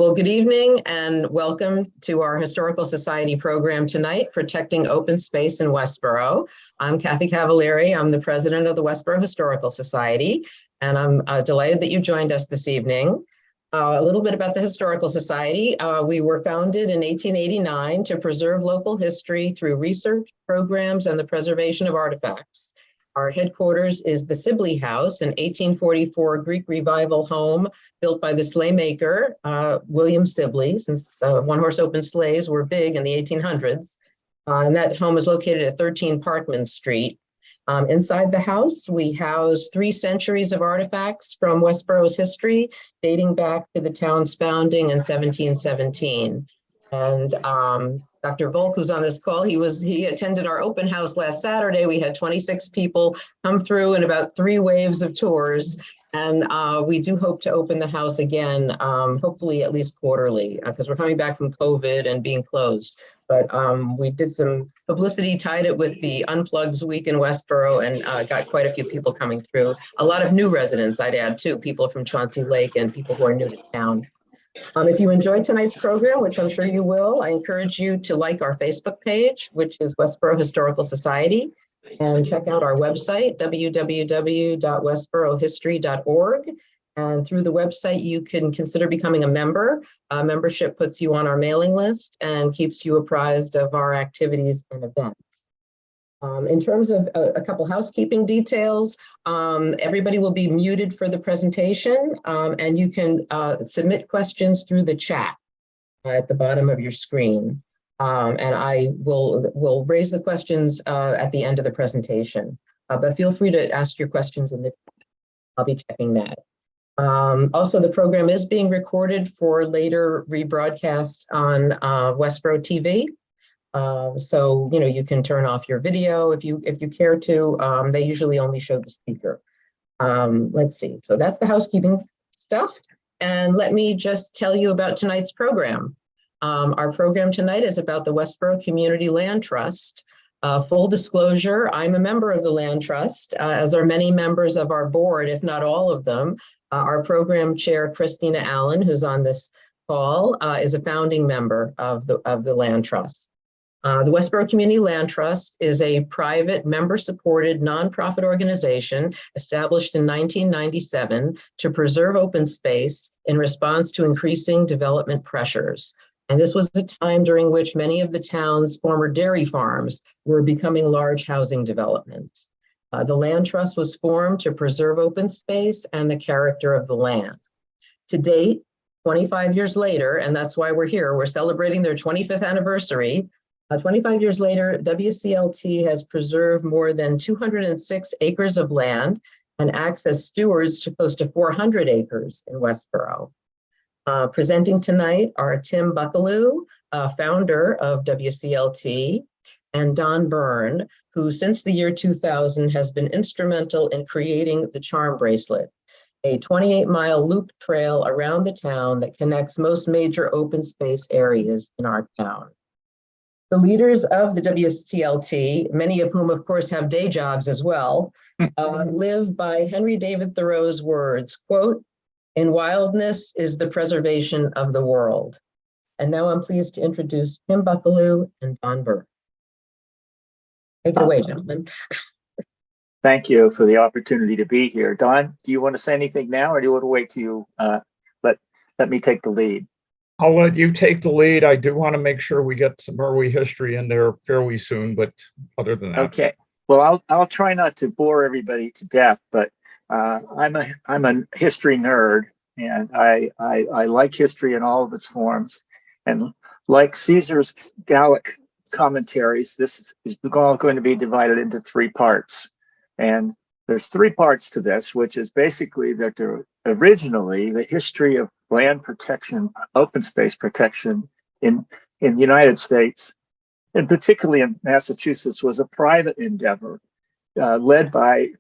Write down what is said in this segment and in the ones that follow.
Well, good evening and welcome to our Historical Society program tonight, Protecting Open Space in Westboro. I'm Kathy Cavalieri. I'm the president of the Westboro Historical Society, and I'm delighted that you joined us this evening. A little bit about the Historical Society. We were founded in 1889 to preserve local history through research, programs, and the preservation of artifacts. Our headquarters is the Sibley House, an 1844 Greek Revival home built by the sleigh maker, William Sibley, since one-horse open sleighs were big in the 1800s. And that home is located at 13 Parkman Street. Inside the house, we house 3 centuries of artifacts from Westboro's history, dating back to the town's founding in 1717. And Dr. Volk, who's on this call, he attended our open house last Saturday. We had 26 people come through and about 3 waves of tours. And we do hope to open the house again, hopefully at least quarterly, because we're coming back from COVID and being closed. But we did some publicity, tied it with the Unplugged Week in Westboro, and got quite a few people coming through. A lot of new residents, I'd add too, people from Chauncey Lake and people who are new to town. If you enjoyed tonight's program, which I'm sure you will, I encourage you to like our Facebook page, which is Westboro Historical Society, and check out our website, www.westborohistory.org. And through the website, you can consider becoming a member. Membership puts you on our mailing list and keeps you apprised of our activities and events. In terms of a couple housekeeping details, everybody will be muted for the presentation, and you can submit questions through the chat at the bottom of your screen. And I will raise the questions at the end of the presentation, but feel free to ask your questions in the chat. I'll be checking that. Also, the program is being recorded for later rebroadcast on Westboro TV. So, you know, you can turn off your video if you care to. They usually only show the speaker. Let's see. So that's the housekeeping stuff. And let me just tell you about tonight's program. Our program tonight is about the Westboro Community Land Trust. Full disclosure, I'm a member of the Land Trust, as are many members of our board, if not all of them. Our program chair, Christina Allen, who's on this call, is a founding member of the Land Trust. The Westboro Community Land Trust is a private, member-supported, nonprofit organization established in 1997 to preserve open space in response to increasing development pressures. And this was a time during which many of the town's former dairy farms were becoming large housing developments. The Land Trust was formed to preserve open space and the character of the land. To date, 25 years later, and that's why we're here, we're celebrating their 25th anniversary. 25 years later, WCLT has preserved more than 206 acres of land and acts as stewards to close to 400 acres in Westboro. Presenting tonight are Tim Buckaloo, founder of WCLT, and Don Byrne, who since the year 2000 has been instrumental in creating the Charm Bracelet, a 28-mile loop trail around the town that connects most major open space areas in our town. The leaders of the WCLT, many of whom, of course, have day jobs as well, live by Henry David Thoreau's words, quote, "In wildness is the preservation of the world." And now I'm pleased to introduce Tim Buckaloo and Don Byrne. Take it away, gentlemen. Thank you for the opportunity to be here. Don, do you want to say anything now, or do you want to wait till you let me take the lead? I'll let you take the lead. I do want to make sure we get some early history in there fairly soon, but other than that. Okay. Well, I'll try not to bore everybody to death, but I'm a history nerd, and I like history in all of its forms. And like Caesar's Gallic commentaries, this is all going to be divided into 3 parts. And there's 3 parts to this, which is basically that originally the history of land protection, open space protection in the United States, and particularly in Massachusetts, was a private endeavor led by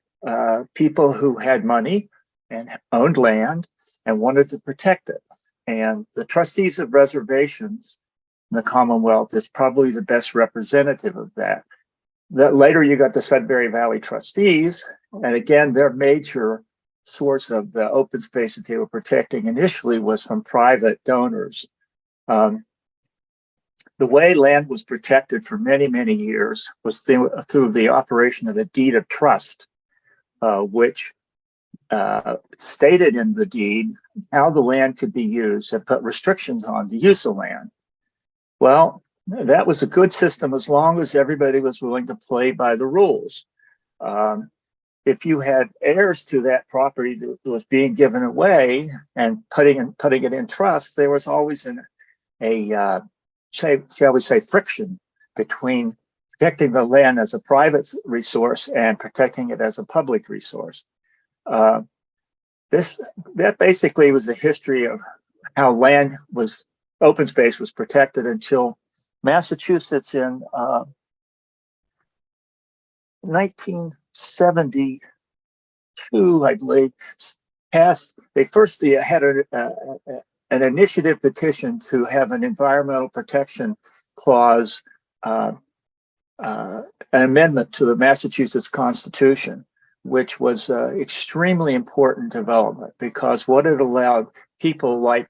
people who had money and owned land and wanted to protect it. And the trustees of reservations in the Commonwealth is probably the best representative of that. That later you got the Sudbury Valley trustees, and again, their major source of the open space that they were protecting initially was from private donors. The way land was protected for many, many years was through the operation of a deed of trust, which stated in the deed how the land could be used and put restrictions on the use of land. Well, that was a good system as long as everybody was willing to play by the rules. If you had heirs to that property that was being given away and putting it in trust, there was always shall we say, friction between protecting the land as a private resource and protecting it as a public resource. That basically was the history of how open space was protected until Massachusetts in 1972, I believe, passed. They had an initiative petition to have an environmental protection clause, an amendment to the Massachusetts Constitution, which was extremely important development, because what it allowed people like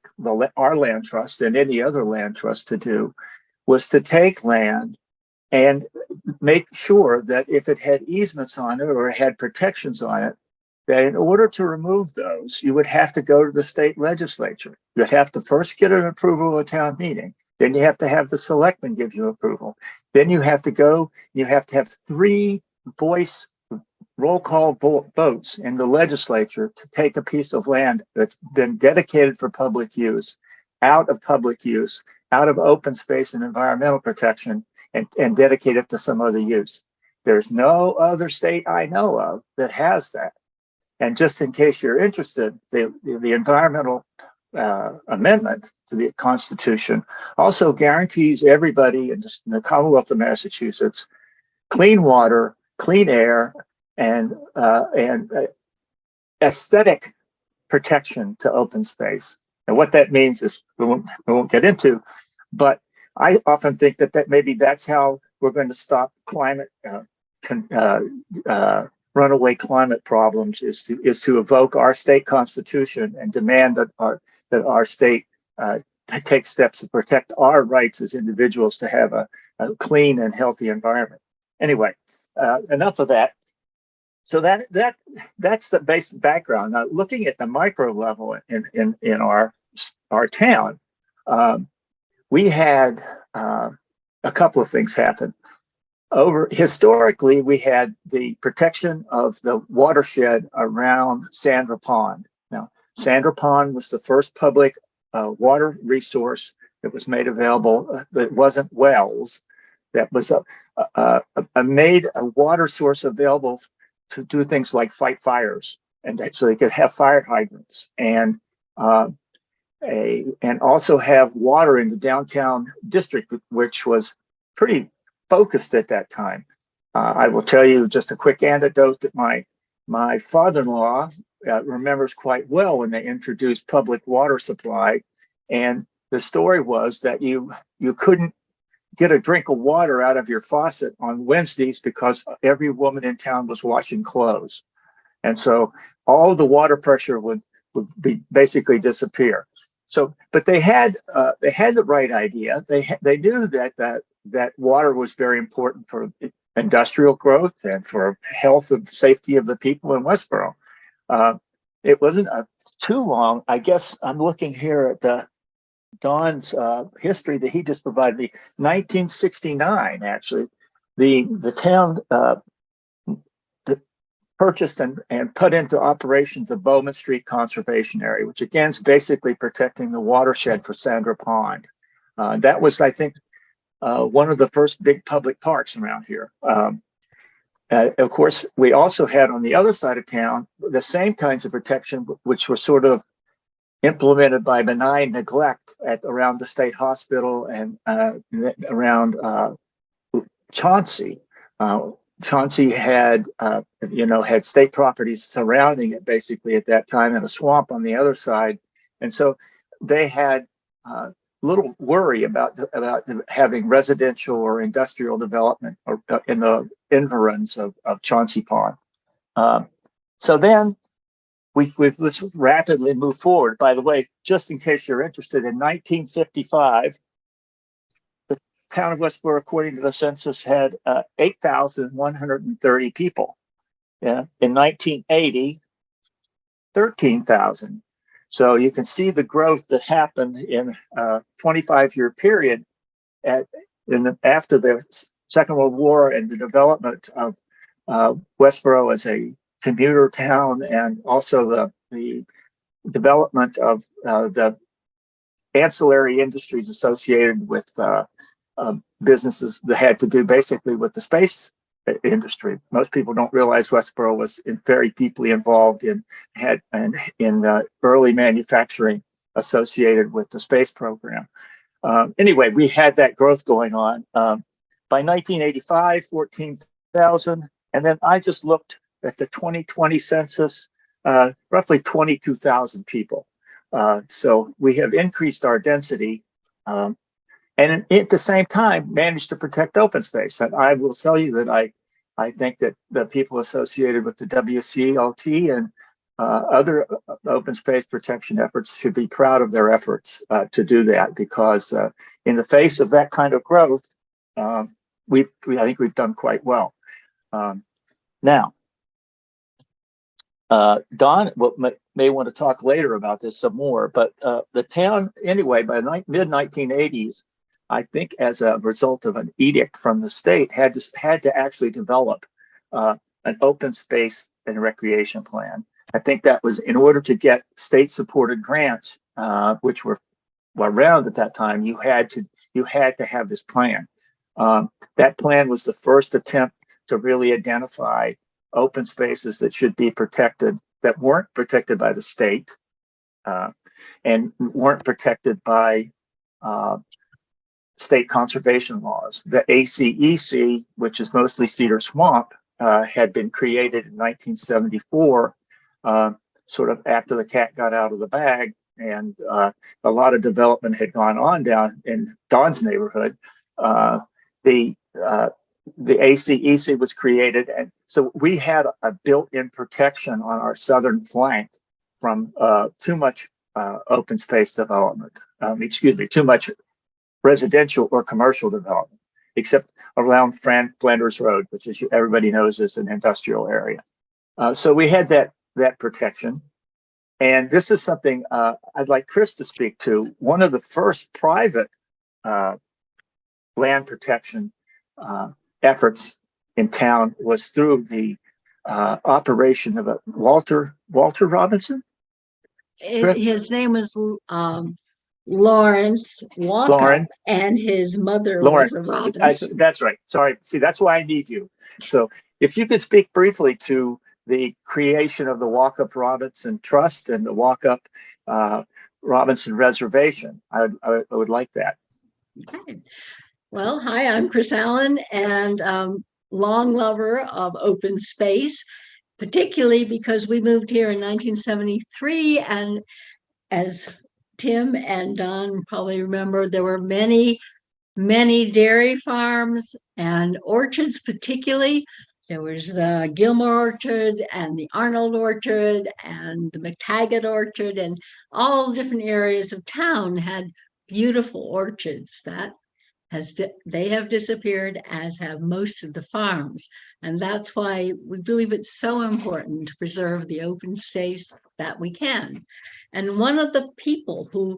our land trust and any other land trust to do was to take land and make sure that if it had easements on it or had protections on it, that in order to remove those, you would have to go to the state legislature. You'd have to first get an approval of a town meeting. Then you have to have the selectmen give you approval. Then you have to have 3 voice roll call votes in the legislature to take a piece of land that's been dedicated for public use, out of open space and environmental protection, and dedicate it to some other use. There's no other state I know of that has that. And just in case you're interested, the environmental amendment to the Constitution also guarantees everybody in the Commonwealth of Massachusetts clean water, clean air, and aesthetic protection to open space. And what that means is we won't get into, but I often think that maybe that's how we're going to stop climate runaway climate problems, is to evoke our state constitution and demand that our state take steps to protect our rights as individuals to have a clean and healthy environment. Anyway, enough of that. So that's the basic background. Now, looking at the micro level in our town, we had a couple of things happen. Historically, we had the protection of the watershed around Sandra Pond. Now, Sandra Pond was the first public water resource that was made available. That wasn't wells. That was made a water source available to do things like fight fires, and so they could have fire hydrants and also have water in the downtown district, which was pretty focused at that time. I will tell you just a quick anecdote that my father-in-law remembers quite well when they introduced public water supply, and the story was that you couldn't get a drink of water out of your faucet on Wednesdays because every woman in town was washing clothes, and so all the water pressure would be basically disappear. So, but they had the right idea. They knew that water was very important for industrial growth and for health and safety of the people in Westboro. It wasn't too long. I guess I'm looking here at Don's history that he just provided me. 1969, actually, the town purchased and put into operations the Bowman Street Conservation Area, which again is basically protecting the watershed for Sandra Pond. That was, I think, one of the first big public parks around here. Of course, we also had on the other side of town the same kinds of protection, which were sort of implemented by benign neglect around the state hospital and around Chauncey. Chauncey had state properties surrounding it basically at that time, and a swamp on the other side, and so they had little worry about having residential or industrial development in the environs of Chauncey Pond. So then let's rapidly move forward. By the way, just in case you're interested, in 1955, the town of Westboro, according to the census, had 8,130 people. Yeah. In 1980, 13,000. So you can see the growth that happened in a 25-year period after the Second World War and the development of Westboro as a commuter town, and also the development of the ancillary industries associated with businesses that had to do basically with the space industry. Most people don't realize Westboro was very deeply involved in early manufacturing associated with the space program. Anyway, we had that growth going on. By 1985, 14,000, and then I just looked at the 2020 census, roughly 22,000 people. So we have increased our density, and at the same time managed to protect open space. And I will tell you that I think that the people associated with the WCLT and other open space protection efforts should be proud of their efforts to do that, because in the face of that kind of growth, I think we've done quite well. Now, Don may want to talk later about this some more, but the town, anyway, by mid-1980s, I think as a result of an edict from the state, had to actually develop an open space and recreation plan. I think that was in order to get state-supported grants, which were around at that time. You had to have this plan. That plan was the first attempt to really identify open spaces that should be protected, that weren't protected by the state, and weren't protected by state conservation laws. The ACEC, which is mostly Cedar Swamp, had been created in 1974, sort of after the cat got out of the bag, and a lot of development had gone on down in Don's neighborhood. The ACEC was created, and so we had a built-in protection on our southern flank from too much open space development. Too much residential or commercial development, except around Flanders Road, which, as everybody knows, is an industrial area. So we had that protection, and this is something I'd like Chris to speak to. One of the first private land protection efforts in town was through the operation of Walter Robinson. His name was Lawrence Walker, and his mother was a Robinson. That's right. Sorry. See, that's why I need you. So if you could speak briefly to the creation of the Walkup Robinson Trust and the Walkup Robinson Reservation, I would like that. Okay. Well, hi, I'm Chris Allen, and long lover of open space, particularly because we moved here in 1973, and as Tim and Don probably remember, there were many dairy farms and orchards. Particularly, there was the Gilmore Orchard and the Arnold Orchard and the McTaggart Orchard, and all different areas of town had beautiful orchards that they have disappeared, as have most of the farms. And that's why we believe it's so important to preserve the open space that we can. And one of the people who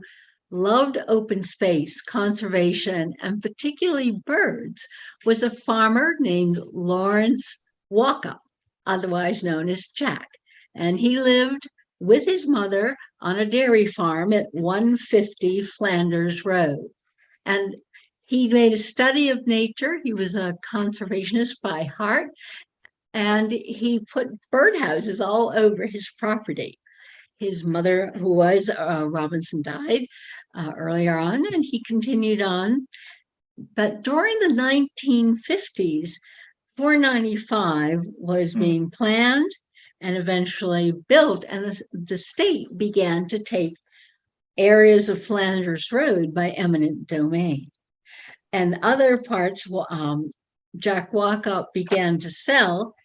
loved open space conservation, and particularly birds, was a farmer named Lawrence Walkup, otherwise known as Jack. And he lived with his mother on a dairy farm at 150 Flanders Road. And he made a study of nature. He was a conservationist by heart, and he put birdhouses all over his property. His mother, who was Robinson, died earlier on, and he continued on. But during the 1950s, 495 was being planned and eventually built, and the state began to take areas of Flanders Road by eminent domain. And other parts, Jack Walkup began to sell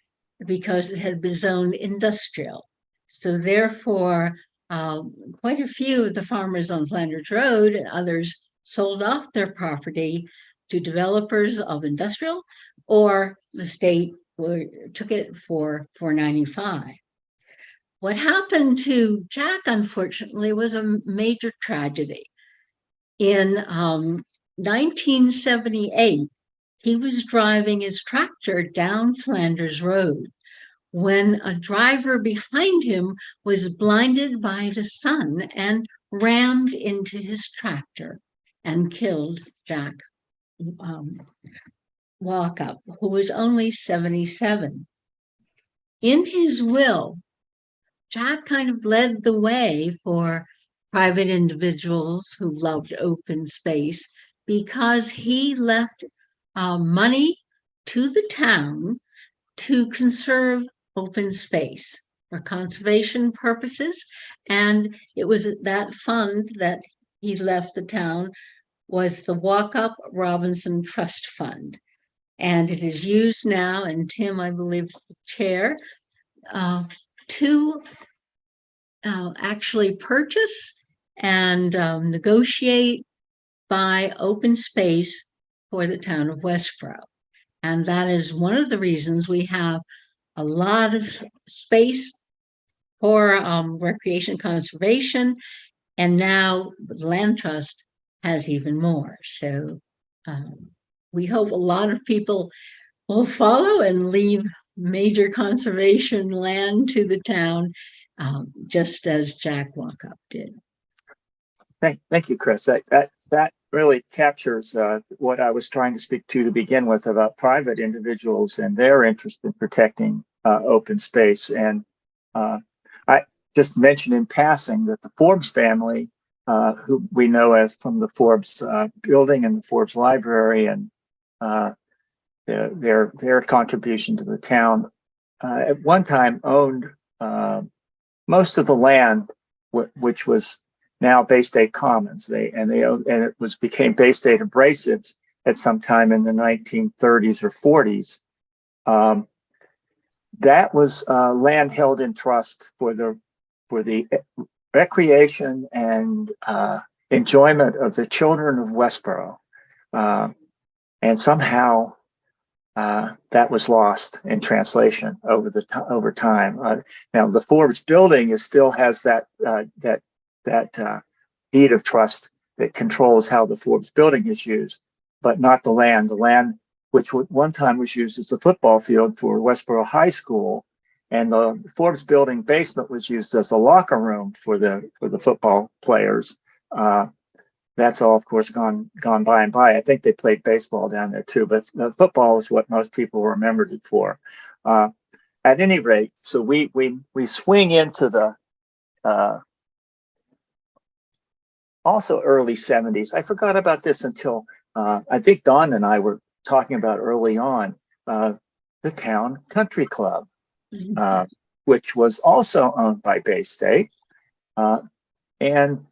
because it had been zoned industrial. So therefore, quite a few of the farmers on Flanders Road and others sold off their property to developers of industrial, or the state took it for 495. What happened to Jack, unfortunately, was a major tragedy. In 1978, he was driving his tractor down Flanders Road when a driver behind him was blinded by the sun and rammed into his tractor and killed Jack Walkup, who was only 77. In his will, Jack kind of led the way for private individuals who loved open space because he left money to the town to conserve open space for conservation purposes. And it was that fund that he left the town was the Walkup Robinson Trust Fund. And it is used now, and Tim, I believe, is the chair, to actually purchase and negotiate buy open space for the town of Westboro. And that is one of the reasons we have a lot of space for recreation conservation. And now the Land Trust has even more. So we hope a lot of people will follow and leave major conservation land to the town, just as Jack Walkup did. Thank you, Chris. That really captures what I was trying to speak to begin with about private individuals and their interest in protecting open space. And I just mentioned in passing that the Forbes family, who we know as from the Forbes building and the Forbes library, and their contribution to the town, at one time owned most of the land, which was now Bay State Commons. They owned, and it became Bay State Abrasives at some time in the 1930s or 40s. That was land held in trust for the recreation and enjoyment of the children of Westboro, and somehow that was lost in translation over time. Now the Forbes building still has that deed of trust that controls how the Forbes building is used, but not the land. The land, which one time was used as the football field for Westboro High School, and the Forbes building basement was used as a locker room for the football players. That's all, of course, gone by and by. I think they played baseball down there too, but the football is what most people remembered it for. At any rate, so we swing into the also early 70s. I forgot about this until I think Don and I were talking about early on, the Town Country Club, which was also owned by Bay State. And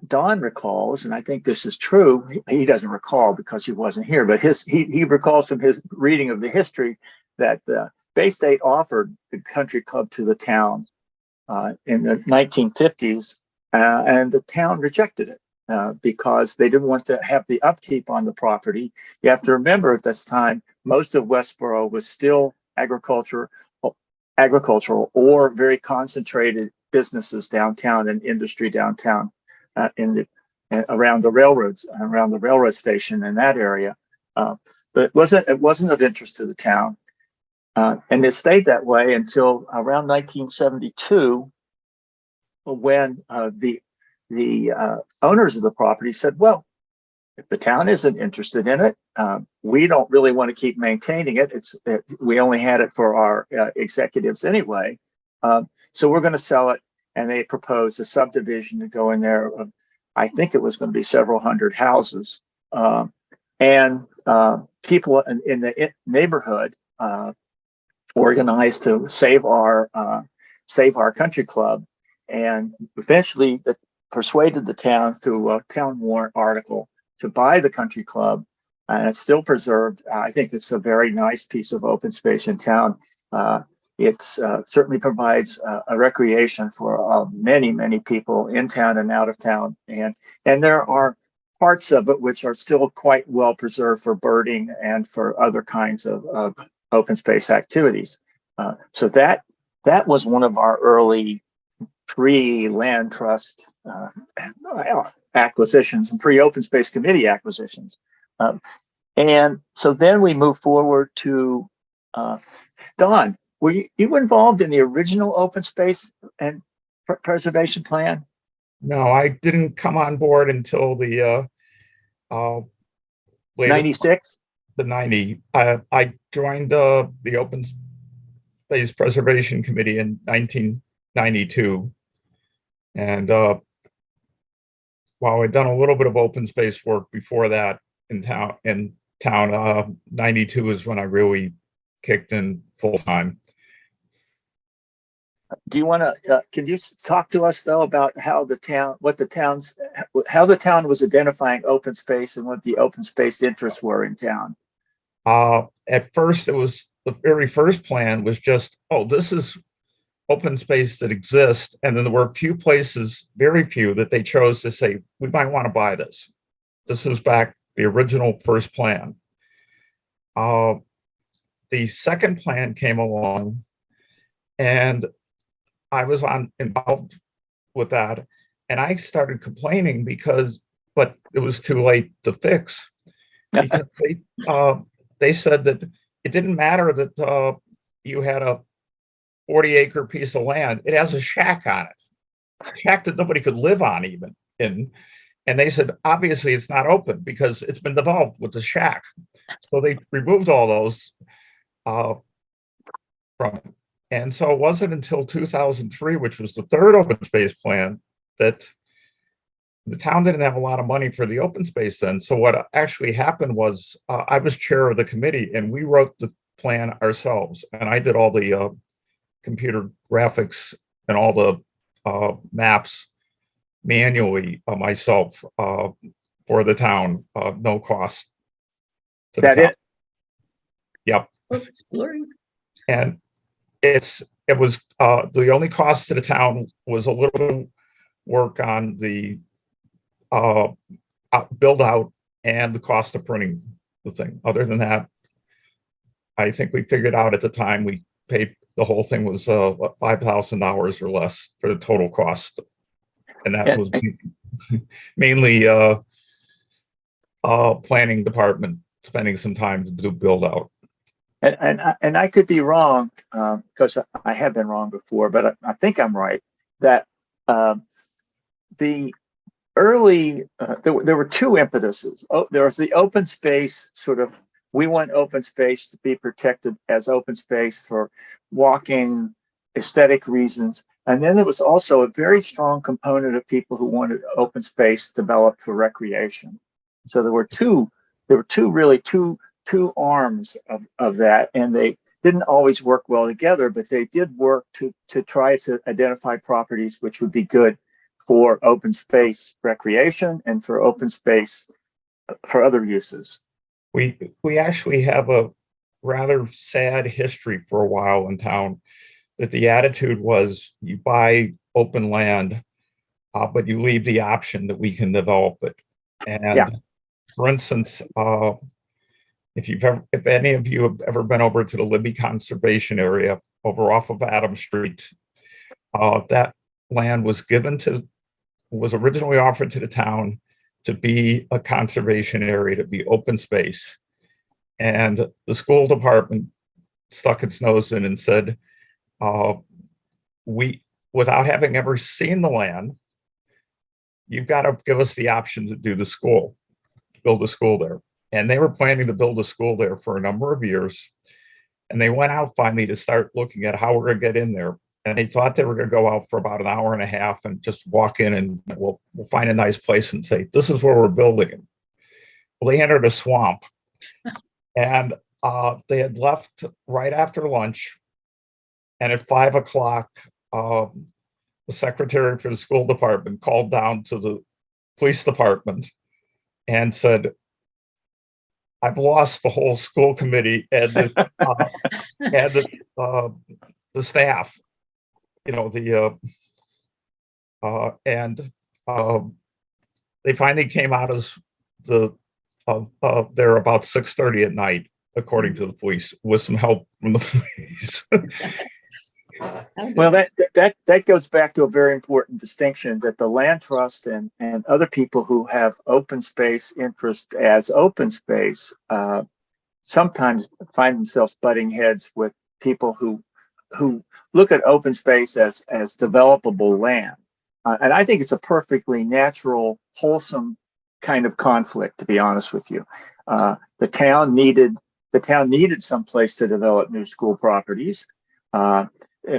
Don recalls, and I think this is true, he doesn't recall because he wasn't here, but he recalls from his reading of the history that Bay State offered the country club to the town in the 1950s, and the town rejected it because they didn't want to have the upkeep on the property. You have to remember at this time, most of Westboro was still agricultural agricultural or very concentrated businesses downtown and industry downtown around the railroads, around the railroad station in that area. But it wasn't of interest to the town. And it stayed that way until around 1972, when the owners of the property said, well, if the town isn't interested in it, we don't really want to keep maintaining it. We only had it for our executives anyway. So we're going to sell it. And they proposed a subdivision to go in there. I think it was going to be several hundred houses. And people in the neighborhood organized to save our country club, and eventually persuaded the town through a town warrant article to buy the country club, and it's still preserved. I think it's a very nice piece of open space in town. it's certainly provides a recreation for many, many people in town and out of town. And there are parts of it which are still quite well preserved for birding and for other kinds of open space activities. So that was one of our early pre-land trust acquisitions and pre-open space committee acquisitions. And so then we move forward to Don. Were you involved in the original open space and preservation plan? No, I didn't come on board until the later, 96? the 90. I joined the Open Space Preservation Committee in 1992. And while I'd done a little bit of open space work before that in town, 92 is when I really kicked in full time. Do you want to, can you talk to us though about how the town, how the town was identifying open space and what the open space interests were in town? At first, it was the very first plan was just, oh, this is open space that exists. And then there were a few places, very few, that they chose to say, we might want to buy this. This is back the original first plan. The second plan came along and I was involved with that, and I started complaining but it was too late to fix because they said that it didn't matter that you had a 40-acre piece of land; it has a shack on it, a shack that nobody could live on even in. And they said obviously it's not open because it's been developed with the shack, so they removed all those from it. And so it wasn't until 2003, which was the third open space plan, that the town didn't have a lot of money for the open space then. So what actually happened was I was chair of the committee and we wrote the plan ourselves. And I did all the computer graphics and all the maps manually myself for the town, no cost to the That town. it? Yep. Oops, blurry. And it was the only cost to the town was a little bit of work on the build out and the cost of printing the thing. Other than that, I think we figured out at the time we paid the whole thing was $5,000 or less for the total cost, and that was mainly planning department spending some time to do build out. And I could be wrong because I have been wrong before, but I think I'm right that the early there were two impetuses. There was the open space sort of, we want open space to be protected as open space for walking, aesthetic reasons, and then there was also a very strong component of people who wanted open space developed for recreation. So there were two arms of that, and they didn't always work well together, but they did work to try to identify properties which would be good for open space recreation and for open space for other uses. We actually have a rather sad history for a while in town that the attitude was you buy open land, but you leave the option that we can develop it. And yeah. For instance, if any of you have ever been over to the Libby Conservation Area over off of Adams Street, that land was originally offered to the town to be a conservation area, to be open space. And the school department stuck its nose in and said, without having ever seen the land, you've got to give us the option to build a school there. And they were planning to build a school there for a number of years. And they went out finally to start looking at how we're going to get in there. And they thought they were going to go out for about an hour and a half and just walk in and we'll find a nice place and say, this is where we're building it. Well, they entered a swamp. And they had left right after lunch. And at 5 o'clock, the secretary for the school department called down to the police department and said, I've lost the whole school committee and the the staff, and they finally came out as they're about 6:30 at night, according to the police, with some help from the police. Well, that goes back to a very important distinction that the land trust and other people who have open space interest as open space sometimes find themselves butting heads with people who look at open space as developable land. And I think it's a perfectly natural, wholesome kind of conflict, to be honest with you. The town needed some place to develop new school properties.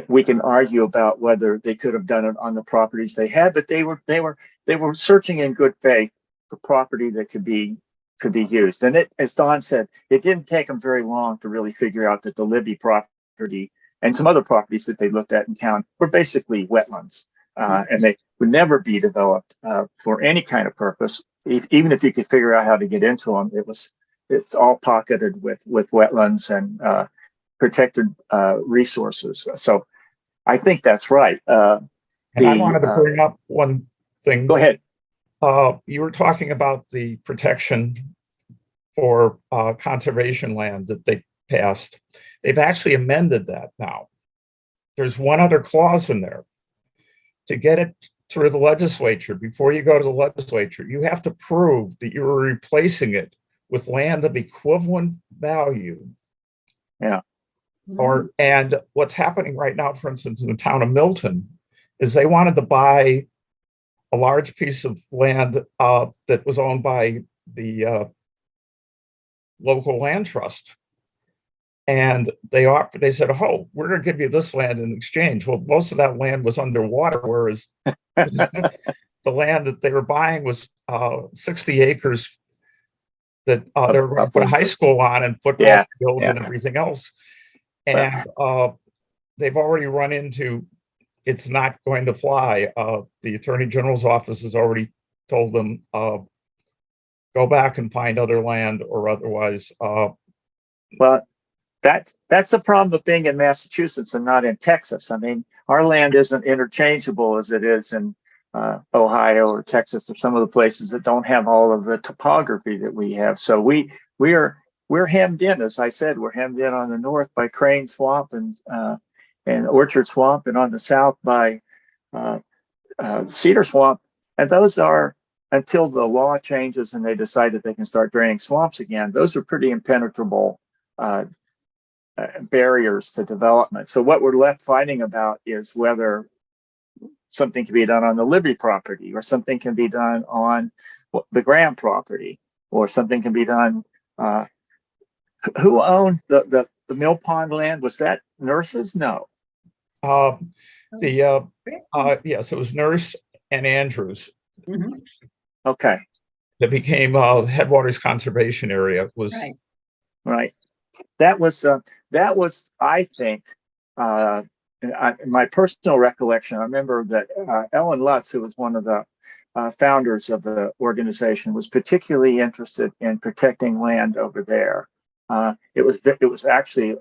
We can argue about whether they could have done it on the properties they had, but they were searching in good faith for property that could be used. And it, as Don said, it didn't take them very long to really figure out that the Libby property and some other properties that they looked at in town were basically wetlands, and they would never be developed for any kind of purpose. Even if you could figure out how to get into them, it's all pocketed with wetlands and protected resources. So I think that's right. And I wanted to bring up one thing. Go ahead. You were talking about the protection for conservation land that they passed. They've actually amended that now. There's one other clause in there. To get it through the legislature, before you go to the legislature, you have to prove that you're replacing it with land of equivalent value. Yeah. And what's happening right now, for instance, in the town of Milton, is they wanted to buy a large piece of land that was owned by the local land trust. And they said, oh, we're going to give you this land in exchange. Well, most of that land was underwater, whereas the land that they were buying was 60 acres that they were going to put a high school on and football fields and everything else. And they've already run into, it's not going to fly. The Attorney General's office has already told them, go back and find other land or otherwise. Well, that's the problem of being in Massachusetts and not in Texas. I mean, our land isn't interchangeable as it is in Ohio or Texas or some of the places that don't have all of the topography that we have. So we're hemmed in, as I said, we're hemmed in on the north by Crane Swamp and Orchard Swamp, and on the south by Cedar Swamp. And those are, until the law changes and they decide that they can start draining swamps again, those are pretty impenetrable barriers to development. So what we're left fighting about is whether something can be done on the Libby property, or something can be done on the Graham property, or something can be done. Who owned the Mill Pond land? Was that Nurse's? No. Yes, it was Nurse and Andrews. Mhm. Okay. That became Headwaters Conservation Area. Was Right. That was, I think, in my personal recollection, I remember that Ellen Lutz, who was one of the founders of the organization, was particularly interested in protecting land over there. It was actually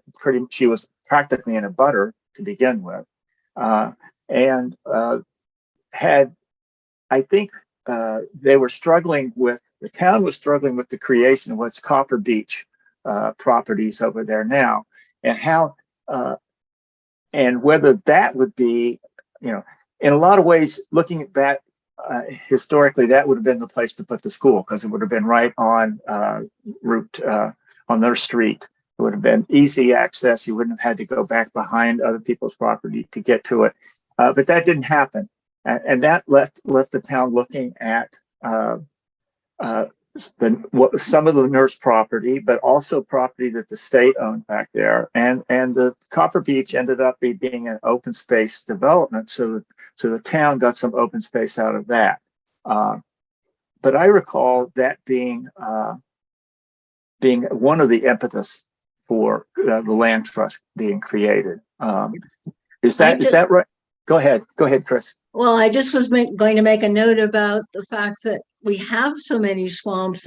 she was practically in a butter to begin with, and had, I think, they were struggling with, the town was struggling with the creation of what's Copper Beach properties over there now, and how and whether that would be, in a lot of ways, looking at that historically, that would have been the place to put the school, because it would have been right on route on their street. It would have been easy access. You wouldn't have had to go back behind other people's property to get to it. But that didn't happen, and that left the town looking at some of the Nurse property, but also property that the state owned back there, and the Copper Beach ended up being an open space development, so the town got some open space out of that. But I recall that being one of the impetus for the land trust being created. Is that right? Go ahead, Chris. Well, I just was going to make a note about the fact that we have so many swamps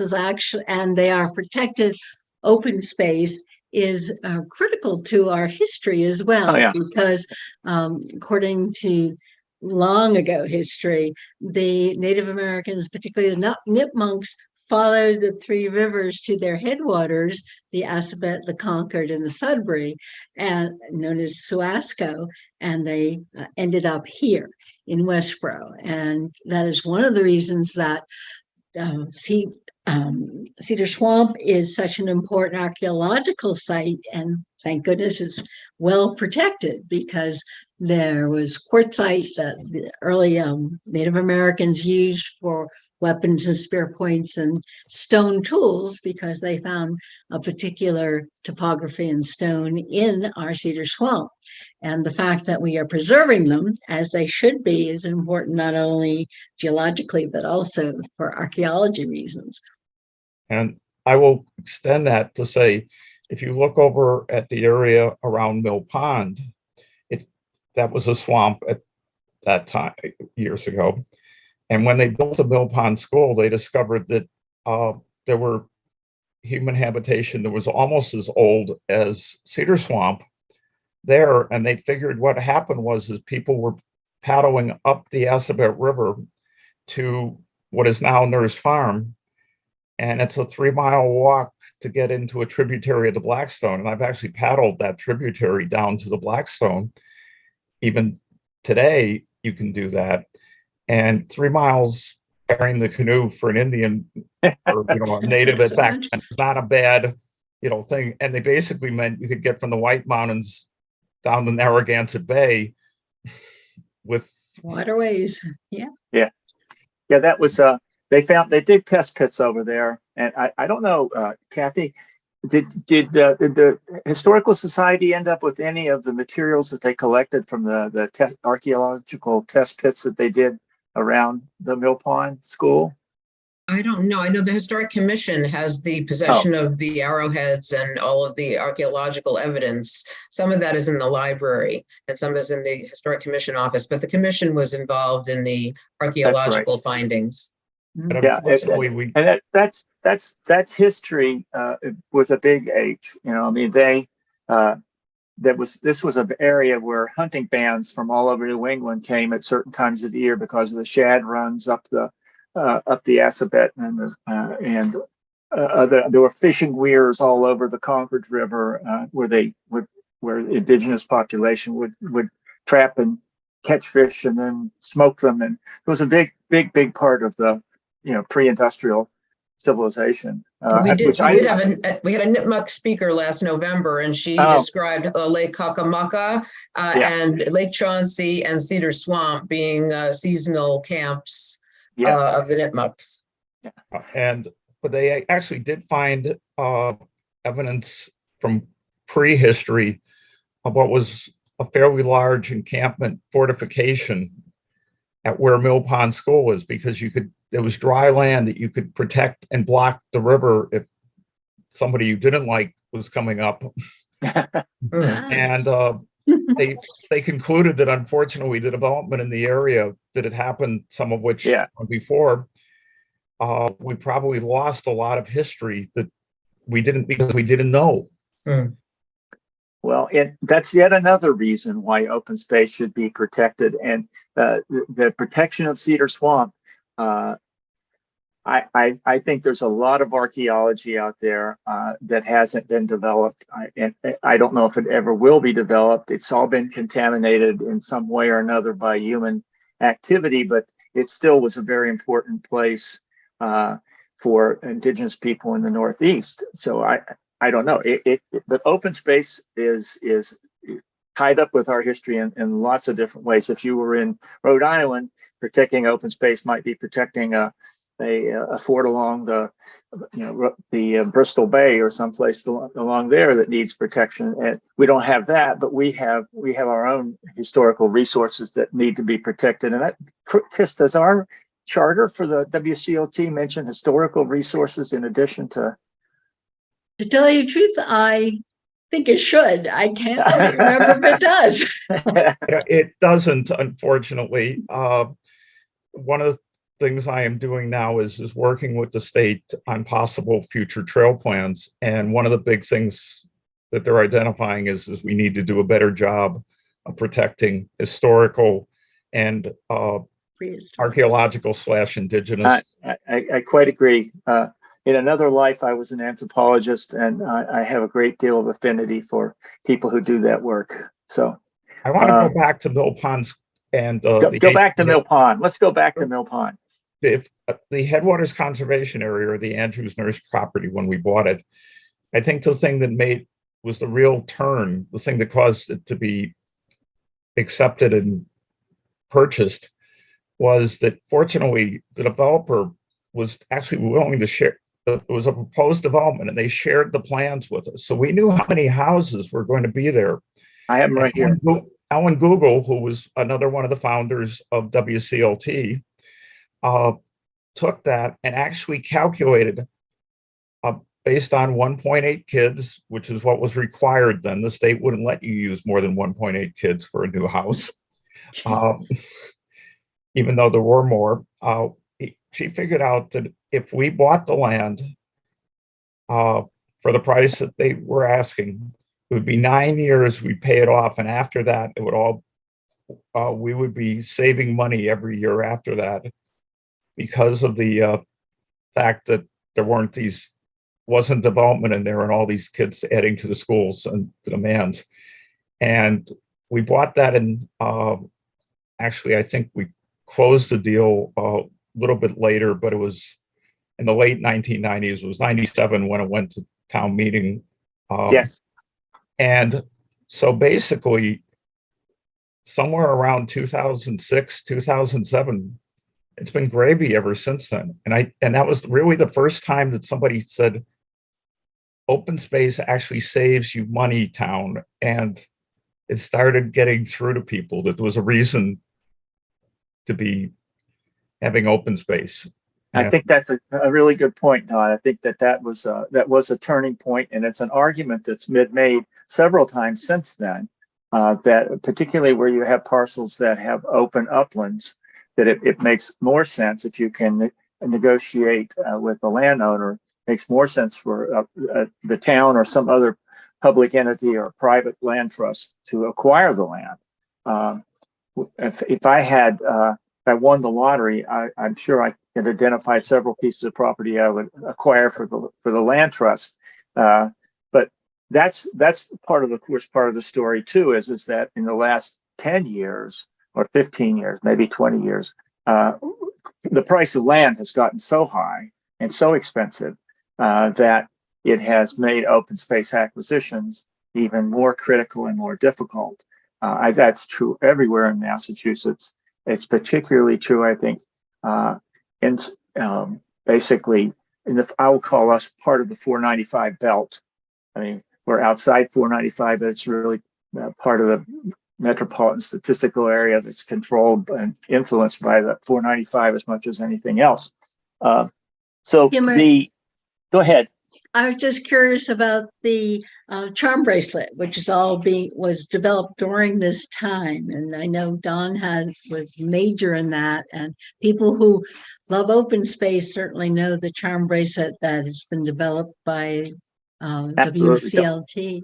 and they are protected open space. is critical to our history as well, Oh, yeah. because according to long ago history, the Native Americans, particularly the Nipmunks, followed the three rivers to their headwaters, the Assabet, the Concord, and the Sudbury, and known as Suasco, and they ended up here in Westboro. And that is one of the reasons that Cedar Swamp is such an important archaeological site, and thank goodness it's well protected, because there was quartzite that the early Native Americans used for weapons and spear points and stone tools, because they found a particular topography and stone in our Cedar Swamp. And the fact that we are preserving them as they should be is important, not only geologically, but also for archaeology reasons. And I will extend that to say, if you look over at the area around Mill Pond, that was a swamp at that time years ago. And when they built the Mill Pond School, they discovered that there were human habitation that was almost as old as Cedar Swamp there. And they figured what happened was people were paddling up the Assabet River to what is now Nurse Farm. And it's a 3-mile walk to get into a tributary of the Blackstone. And I've actually paddled that tributary down to the Blackstone. Even today, you can do that. And 3 miles carrying the canoe for an Indian or a native at back then is not a bad thing. And they basically meant you could get from the White Mountains down the Narragansett Bay with waterways. Yeah. That was they dig test pits over there, and I don't know, Kathy, did the Historical Society end up with any of the materials that they collected from the archaeological test pits that they did around the Mill Pond School? I don't know. I know the Historic Commission has the possession of the arrowheads and all of the archaeological evidence. Some of that is in the library and some is in the Historic Commission office, but the commission was involved in the archaeological findings. And unfortunately, and that's history with a big H. I mean, this was an area where hunting bands from all over New England came at certain times of the year because of the shad runs up the Assabet, and there were fishing weirs all over the Concord River where indigenous population would trap and catch fish and then smoke them, and it was a big part of the pre-industrial civilization. We had a Nipmuc speaker last November, and she described Lake Kakamaka and Lake Chauncey and Cedar Swamp being seasonal camps of the Nipmucs. But they actually did find evidence from prehistory of what was a fairly large encampment fortification at where Mill Pond School is, because there was dry land that you could protect and block the river if somebody you didn't like was coming up. And they concluded that unfortunately the development in the area that had happened, some of which before, we probably lost a lot of history that we didn't know. Well, that's yet another reason why open space should be protected, and the protection of Cedar Swamp. I think there's a lot of archaeology out there that hasn't been developed, and I don't know if it ever will be developed. It's all been contaminated in some way or another by human activity, but it still was a very important place for indigenous people in the Northeast. So I don't know. But open space is tied up with our history in lots of different ways. If you were in Rhode Island, protecting open space might be protecting a fort along the Bristol Bay or someplace along there that needs protection. And we don't have that, but we have our own historical resources that need to be protected. And Chris, does our charter for the WCOT mention historical resources in addition to? To tell you the truth, I think it should. I can't quite remember if it does. It doesn't, unfortunately. One of the things I am doing now is working with the state on possible future trail plans. And one of the big things that they're identifying is we need to do a better job of protecting historical and Prehistoric. archaeological / indigenous. I quite agree. In another life, I was an anthropologist, and I have a great deal of affinity for people who do that work. So I want to go back to Mill Ponds and go back to Mill Pond. Let's go back to Mill Pond. If the Headwaters Conservation Area, or the Andrews Nurse property when we bought it, I think the thing that was the real turn, the thing that caused it to be accepted and purchased, was that fortunately the developer was actually willing to share. It was a proposed development, and they shared the plans with us, so we knew how many houses were going to be there. I have them right here. Alan Google, who was another one of the founders of WCLT, took that and actually calculated, based on 1.8 kids, which is what was required then. The state wouldn't let you use more than 1.8 kids for a new house, even though there were more. She figured out that if we bought the land for the price that they were asking, it would be 9 years, we'd pay it off, and after that, it would all we would be saving money every year after that, because of the fact that there wasn't development in there, and all these kids adding to the schools and the demands. And we bought that, and actually, I think we closed the deal a little bit later, but it was in the late 1990s. It was 97 when it went to town meeting. Yes. And so basically, somewhere around 2006, 2007, it's been gravy ever since then. And that was really the first time that somebody said, open space actually saves you money, town. And it started getting through to people that there was a reason to be having open space. I think that's a really good point, Don. I think that was a turning point, and it's an argument that's been made several times since then. That particularly where you have parcels that have open uplands, that it makes more sense if you can negotiate with the landowner. Makes more sense for the town or some other public entity or private land trust to acquire the land. If I won the lottery, I'm sure I could identify several pieces of property I would acquire for the land trust. But that's part of the story too, is that in the last 10 years or 15 years, maybe 20 years, the price of land has gotten so high and so expensive that it has made open space acquisitions even more critical and more difficult. That's true everywhere in Massachusetts. It's particularly true, I think, basically, I will call us part of the 495 belt. I mean, we're outside 495, but it's really part of the metropolitan statistical area that's controlled and influenced by the 495 as much as anything else. Go ahead. I was just curious about the charm bracelet, which was developed during this time, and I know Don was major in that. And people who love open space certainly know the charm bracelet that has been developed by WCLT.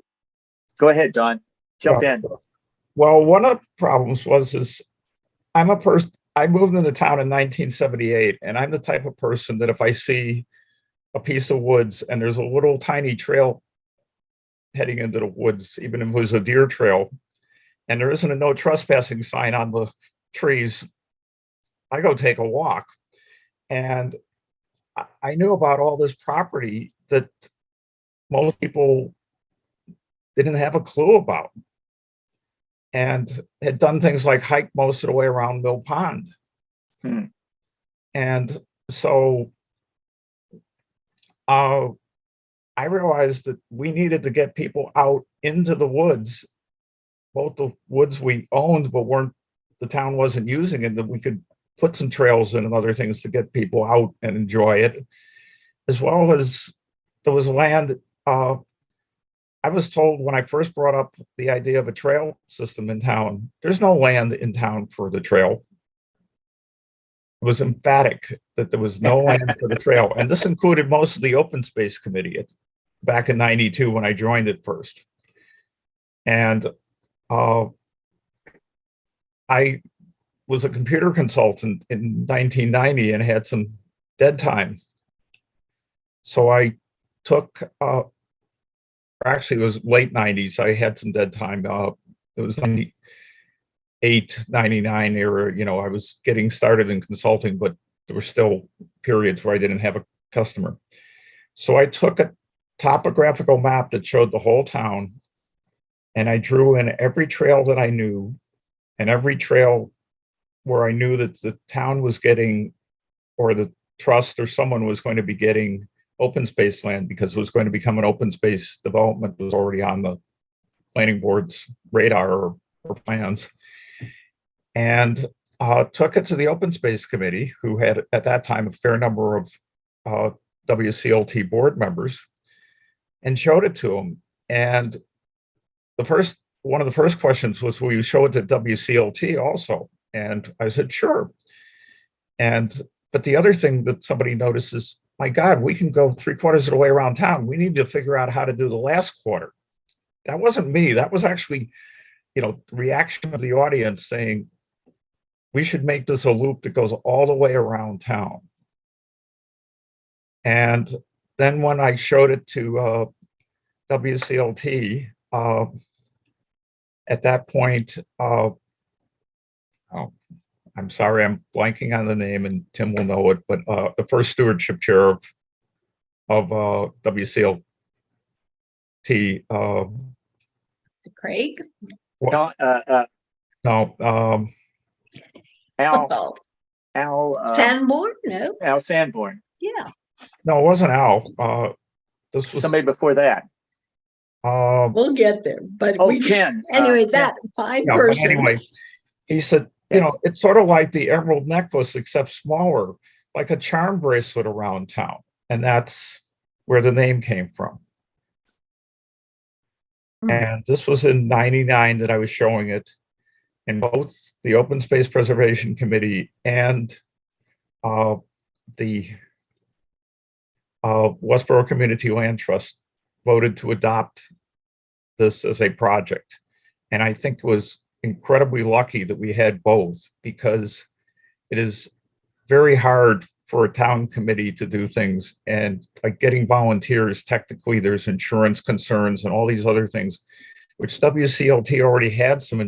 Go ahead, Don. Jump in. Well, one of the problems is I moved into town in 1978, and I'm the type of person that if I see a piece of woods and there's a little tiny trail heading into the woods, even if it was a deer trail, and there isn't a no trespassing sign on the trees, I go take a walk. And I knew about all this property that most people didn't have a clue about, and had done things like hike most of the way around Mill Pond. And so I realized that we needed to get people out into the woods, both the woods we owned but the town wasn't using, and that we could put some trails in and other things to get people out and enjoy it, as well as there was land. I was told when I first brought up the idea of a trail system in town, there's no land in town for the trail. It was emphatic that there was no land for the trail. And this included most of the open space committee back in 92 when I joined it first. And uh, I was a computer consultant in 1990 and had some dead time. So I took, actually it was late 90s. I had some dead time. It was 98, 99 era. I was getting started in consulting, but there were still periods where I didn't have a customer. So I took a topographical map that showed the whole town, and I drew in every trail that I knew and every trail where I knew that the town was getting, or the trust or someone was going to be getting open space land, because it was going to become an open space development, was already on the planning board's radar or plans. And took it to the open space committee, who had at that time a fair number of WCLT board members, and showed it to them. And one of the first questions was, will you show it to WCLT also? And I said, sure. But the other thing that somebody noticed is, my God, we can go 3/4 of the way around town. We need to figure out how to do the last quarter. That wasn't me. That was actually, the reaction of the audience saying, we should make this a loop that goes all the way around town. And then when I showed it to WCLT, at that point, I'm sorry, I'm blanking on the name, and Tim will know it, but the first stewardship chair of WCLT. Craig? Don, No, Al, Sanborn? No. Al Sanborn. Yeah. no, it wasn't Al. This was Somebody before that. We'll get there. But Oh, Ken. anyway, Ken. that fine but person. anyway, he said, it's sort of like the emerald necklace, except smaller, like a charm bracelet around town. And that's where the name came from. And this was in 99 that I was showing it. And both the Open Space Preservation Committee and the Westboro Community Land Trust voted to adopt this as a project. And I think it was incredibly lucky that we had both, because it is very hard for a town committee to do things, and like getting volunteers, technically there's insurance concerns and all these other things, which WCLT already had some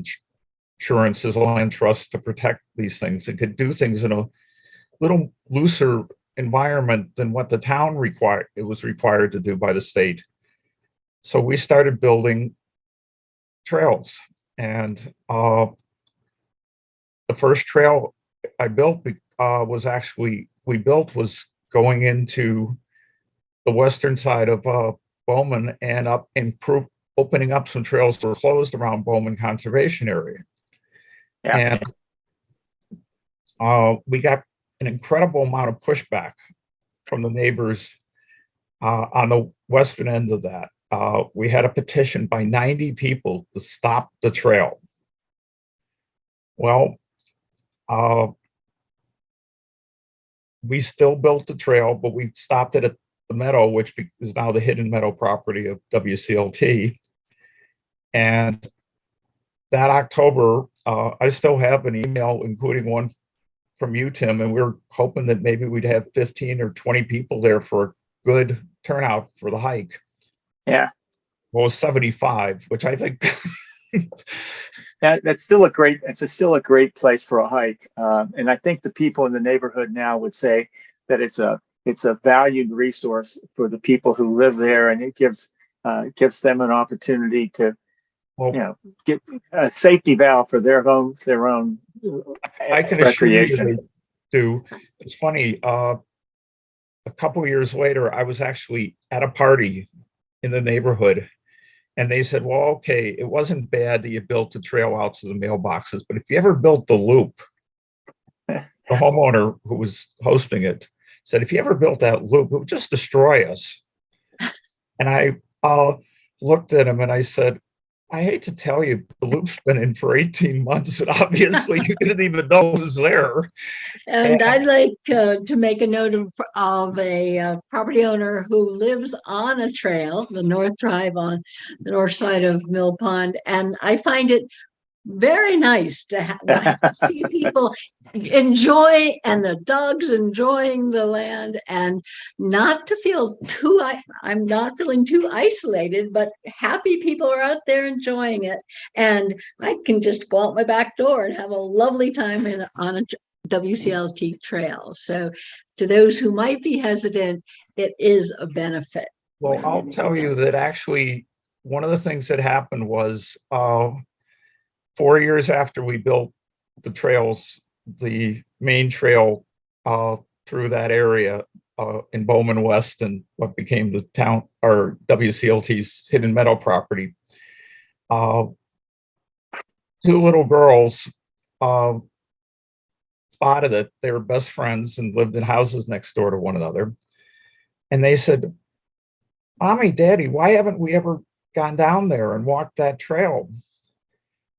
insurance as a land trust to protect these things. It could do things in a little looser environment than what the town was required to do by the state. So we started building trails. And the first trail I built was going into the western side of Bowman and opening up some trails that were closed around Bowman Conservation Area. Yeah. And we got an incredible amount of pushback from the neighbors on the western end of that. We had a petition by 90 people to stop the trail. Well, we still built the trail, but we stopped it at the meadow, which is now the Hidden Meadow property of WCLT. And that October, I still have an email, including one from you, Tim, and we were hoping that maybe we'd have 15 or 20 people there for a good turnout for the hike. Yeah. Well, it was 75, which I think That's still a great. It's still a great place for a hike, and I think the people in the neighborhood now would say that it's a valued resource for the people who live there, and it gives them an opportunity to, get a safety valve for their own I can assure you recreation. they do. It's funny. A couple of years later, I was actually at a party in the neighborhood, and they said, well, okay, it wasn't bad that you built the trail out to the mailboxes, but if you ever built the loop, the homeowner who was hosting it said, if you ever built that loop, it would just destroy us. And I looked at him and I said, I hate to tell you, the loop's been in for 18 months and obviously you didn't even know it was there. And I'd like to make a note of a property owner who lives on a trail, the North Drive on the north side of Mill Pond. And I find it very nice to see people enjoy and the dogs enjoying the land and not to feel too, I'm not feeling too isolated, but happy people are out there enjoying it. And I can just go out my back door and have a lovely time on a WCLT trail. So to those who might be hesitant, it is a benefit. Well, I'll tell you that actually one of the things that happened was 4 years after we built the trails, the main trail through that area in Bowman West and what became the town or WCLT's Hidden Meadow property, 2 little girls spotted it. They were best friends and lived in houses next door to one another. And they said, "Mommy, Daddy, why haven't we ever gone down there and walked that trail?"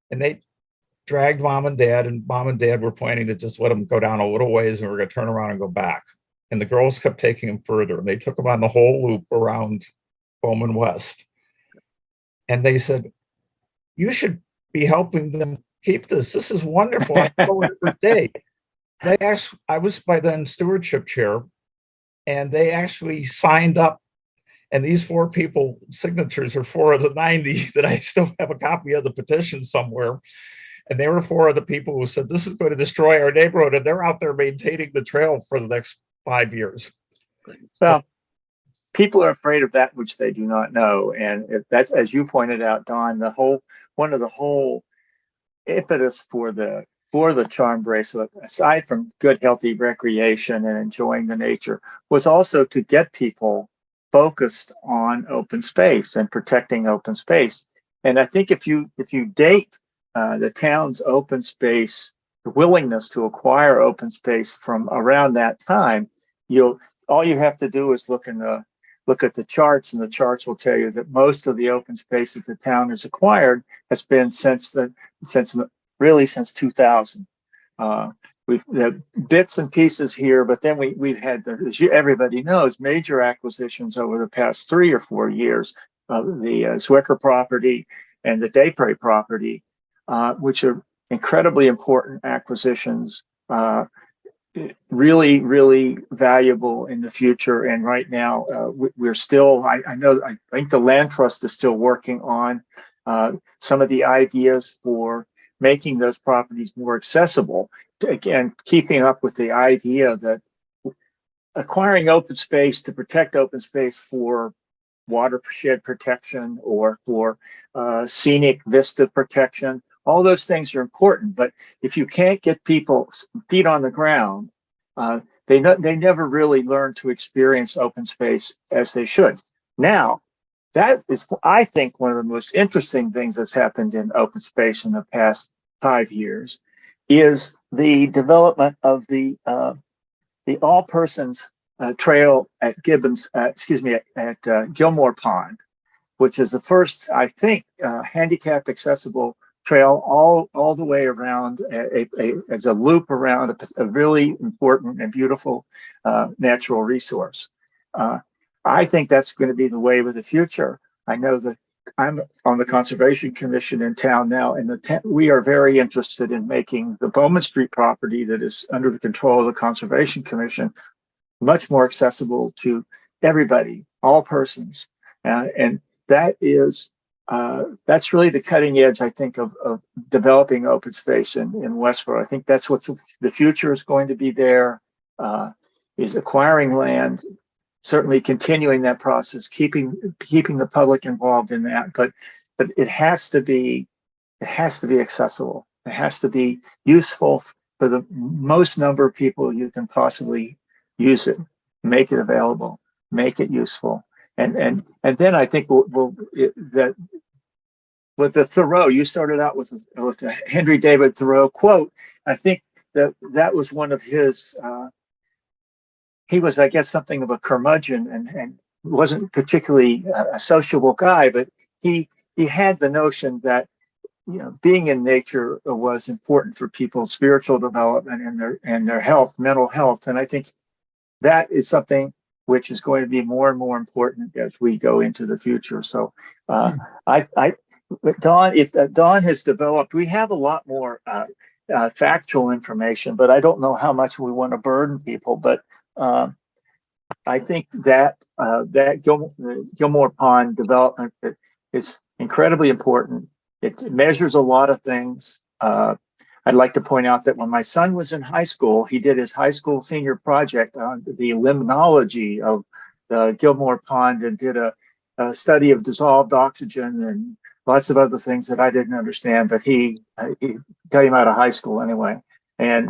And they dragged mom and dad were planning to just let them go down a little ways and we're going to turn around and go back. And the girls kept taking them further and they took them on the whole loop around Bowman West. And they said, "You should be helping them keep this. This is wonderful. I go every day." I was by then stewardship chair, and they actually signed up. And these 4 people signatures are 4 of the 90 that I still have a copy of the petition somewhere. And they were 4 of the people who said, "This is going to destroy our neighborhood." And they're out there maintaining the trail for the next 5 years. Well, people are afraid of that which they do not know. And if that's, as you pointed out, Don, one of the whole impetus for the charm bracelet, aside from good, healthy recreation and enjoying the nature, was also to get people focused on open space and protecting open space. And I think if you date the town's open space, the willingness to acquire open space from around that time, all you have to do is look at the charts, and the charts will tell you that most of the open space that the town has acquired has been since 2000. We've had bits and pieces here, but then we've had, as everybody knows, major acquisitions over the past 3 or 4 years of the Zwicker property and the Daypre property, which are incredibly important acquisitions, really, really valuable in the future. And right now, we're still, I think the Land Trust is still working on some of the ideas for making those properties more accessible. Again, keeping up with the idea that acquiring open space to protect open space for watershed protection or for scenic vista protection, all those things are important. But if you can't get people feet on the ground, they never really learn to experience open space as they should. Now, that is, I think, one of the most interesting things that's happened in open space in the past 5 years is the development of the All Persons Trail at Gilmore Pond, which is the first, I think, handicap accessible trail all the way around as a loop around a really important and beautiful natural resource. I think that's going to be the wave of the future. I know that I'm on the Conservation Commission in town now, and we are very interested in making the Bowman Street property that is under the control of the Conservation Commission much more accessible to everybody, all persons. And that is, that's really the cutting edge, I think, of developing open space in Westboro. I think that's what the future is going to be there, is acquiring land, certainly continuing that process, keeping the public involved in that, but it has to be accessible. It has to be useful for the most number of people you can possibly use it, make it available, make it useful. And then I think that with the Thoreau, you started out with the Henry David Thoreau quote. I think that was one of his, he was, I guess, something of a curmudgeon and wasn't particularly a sociable guy, but he he had the notion that, you know, being in nature was important for people's spiritual development and their health, mental health. And I think that is something which is going to be more and more important as we go into the future. So Dawn has developed, we have a lot more factual information, but I don't know how much we want to burden people. But I think that Gilmore Pond development is incredibly important. It measures a lot of things. I'd like to point out that when my son was in high school, he did his high school senior project on the limnology of the Gilmore Pond and did a study of dissolved oxygen and lots of other things that I didn't understand, but he came out of high school anyway. And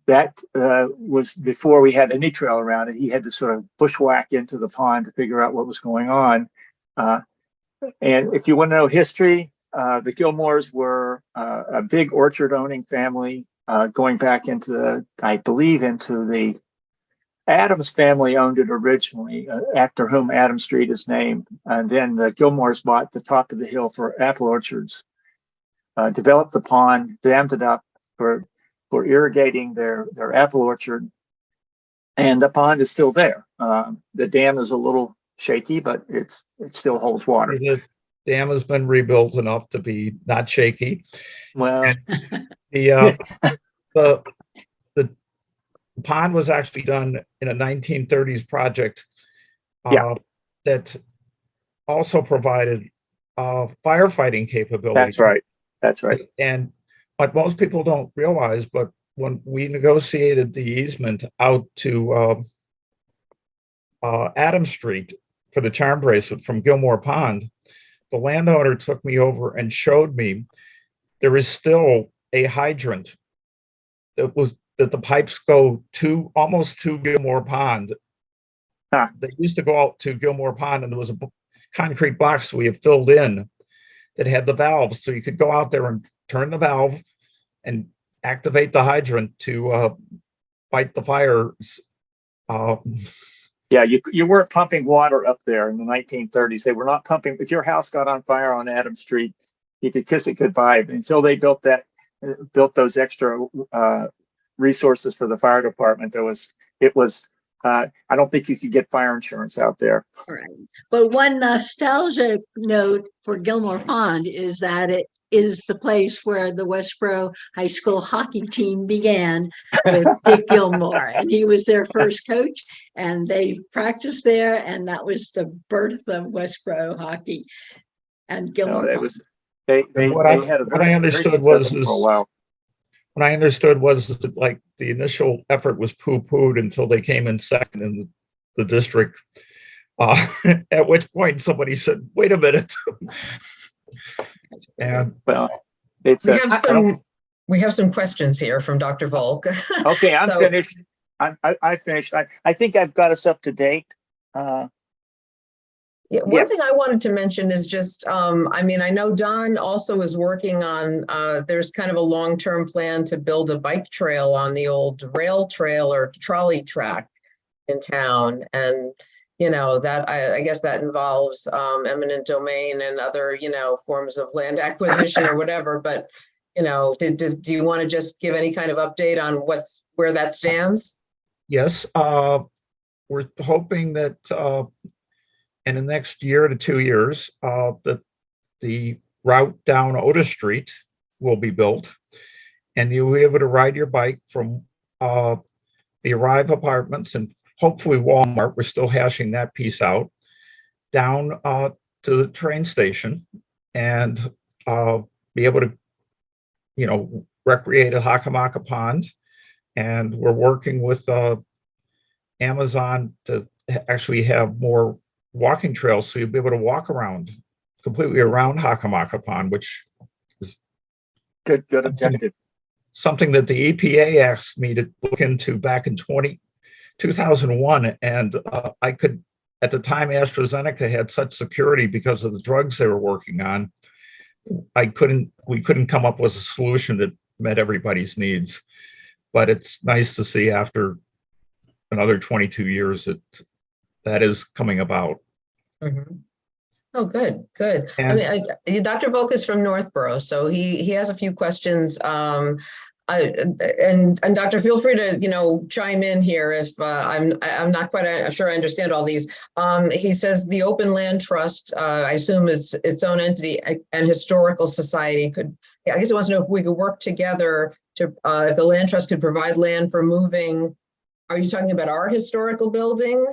that was before we had any trail around it. He had to sort of bushwhack into the pond to figure out what was going on. And if you want to know history, the Gilmores were a big orchard owning family going back into I believe into the Adams family owned it originally, after whom Adams Street is named. And then the Gilmores bought the top of the hill for apple orchards, developed the pond, dammed it up for irrigating their apple orchard. And the pond is still there. The dam is a little shaky, but it still holds water. The dam has been rebuilt enough to be not shaky. Well, The pond was actually done in a 1930s project that also provided firefighting capability. that's right. That's right. And what most people don't realize, but when we negotiated the easement out to Adams Street for the charm bracelet from Gilmore Pond, the landowner took me over and showed me there is still a hydrant that the pipes go to almost to Gilmore Pond. They used to go out to Gilmore Pond, and there was a concrete box we had filled in that had the valves, so you could go out there and turn the valve and activate the hydrant to fight the fires. Yeah, you weren't pumping water up there in the 1930s. They were not pumping. If your house got on fire on Adams Street, you could kiss it goodbye until they built those extra resources for the fire department. I don't think you could get fire insurance out there. Right. But one nostalgic note for Gilmore Pond is that it is the place where the Westboro High School hockey team began with Dick Gilmore, and he was their first coach, and they practiced there, and that was the birth of Westboro hockey. And Gilmore Pond. What I understood was that like the initial effort was poo-pooed until they came in second in the district. At which point somebody said, "Wait a minute." And well, we have some questions here from Dr. Volk. Okay, I'm finished. I finished. I think I've got us up to date. One Yes. thing I wanted to mention is just, I know Don also is working on, there's kind of a long-term plan to build a bike trail on the old rail trail or trolley track in town. And, that I guess that involves eminent domain and other, forms of land acquisition or whatever. But, do you want to just give any kind of update on where that stands? yes, we're hoping that in the next year to 2 years, that the route down Otis Street will be built, and you'll be able to ride your bike from the Arrive Apartments and hopefully Walmart. We're still hashing that piece out, down to the train station, and be able to, recreate at Hockomock Pond. And we're working with Amazon to actually have more walking trails, so you'll be able to walk around completely around Hockomock Pond, which is good objective. Something that the EPA asked me to look into back in 2001. And I could, at the time, AstraZeneca had such security because of the drugs they were working on. We couldn't come up with a solution that met everybody's needs. But it's nice to see after another 22 years that is coming about. Mm-hmm. Oh, good, good. I And mean, Dr. Volk is from Northborough, so he has a few questions. And Doctor, feel free to, chime in here if I'm not quite sure I understand all these. He says the Open Land Trust, I assume is its own entity, and Historical Society could, I guess he wants to know if we could work together to, if the Land Trust could provide land for moving. Are you talking about our historical building?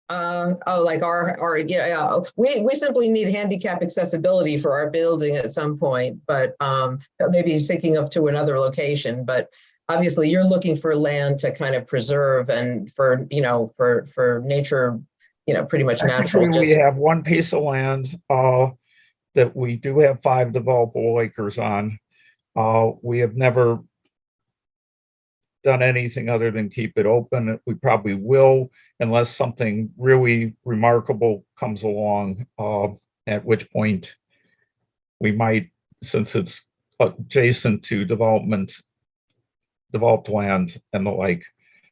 Like yeah, we simply need handicap accessibility for our building at some point, but maybe he's thinking of to another location, but obviously you're looking for land to kind of preserve and for, for nature, pretty much natural, actually, we just, have one piece of land that we do have 5 developable acres on. We have never done anything other than keep it open. We probably will, unless something really remarkable comes along, at which point we might, since it's adjacent to developed land and the like.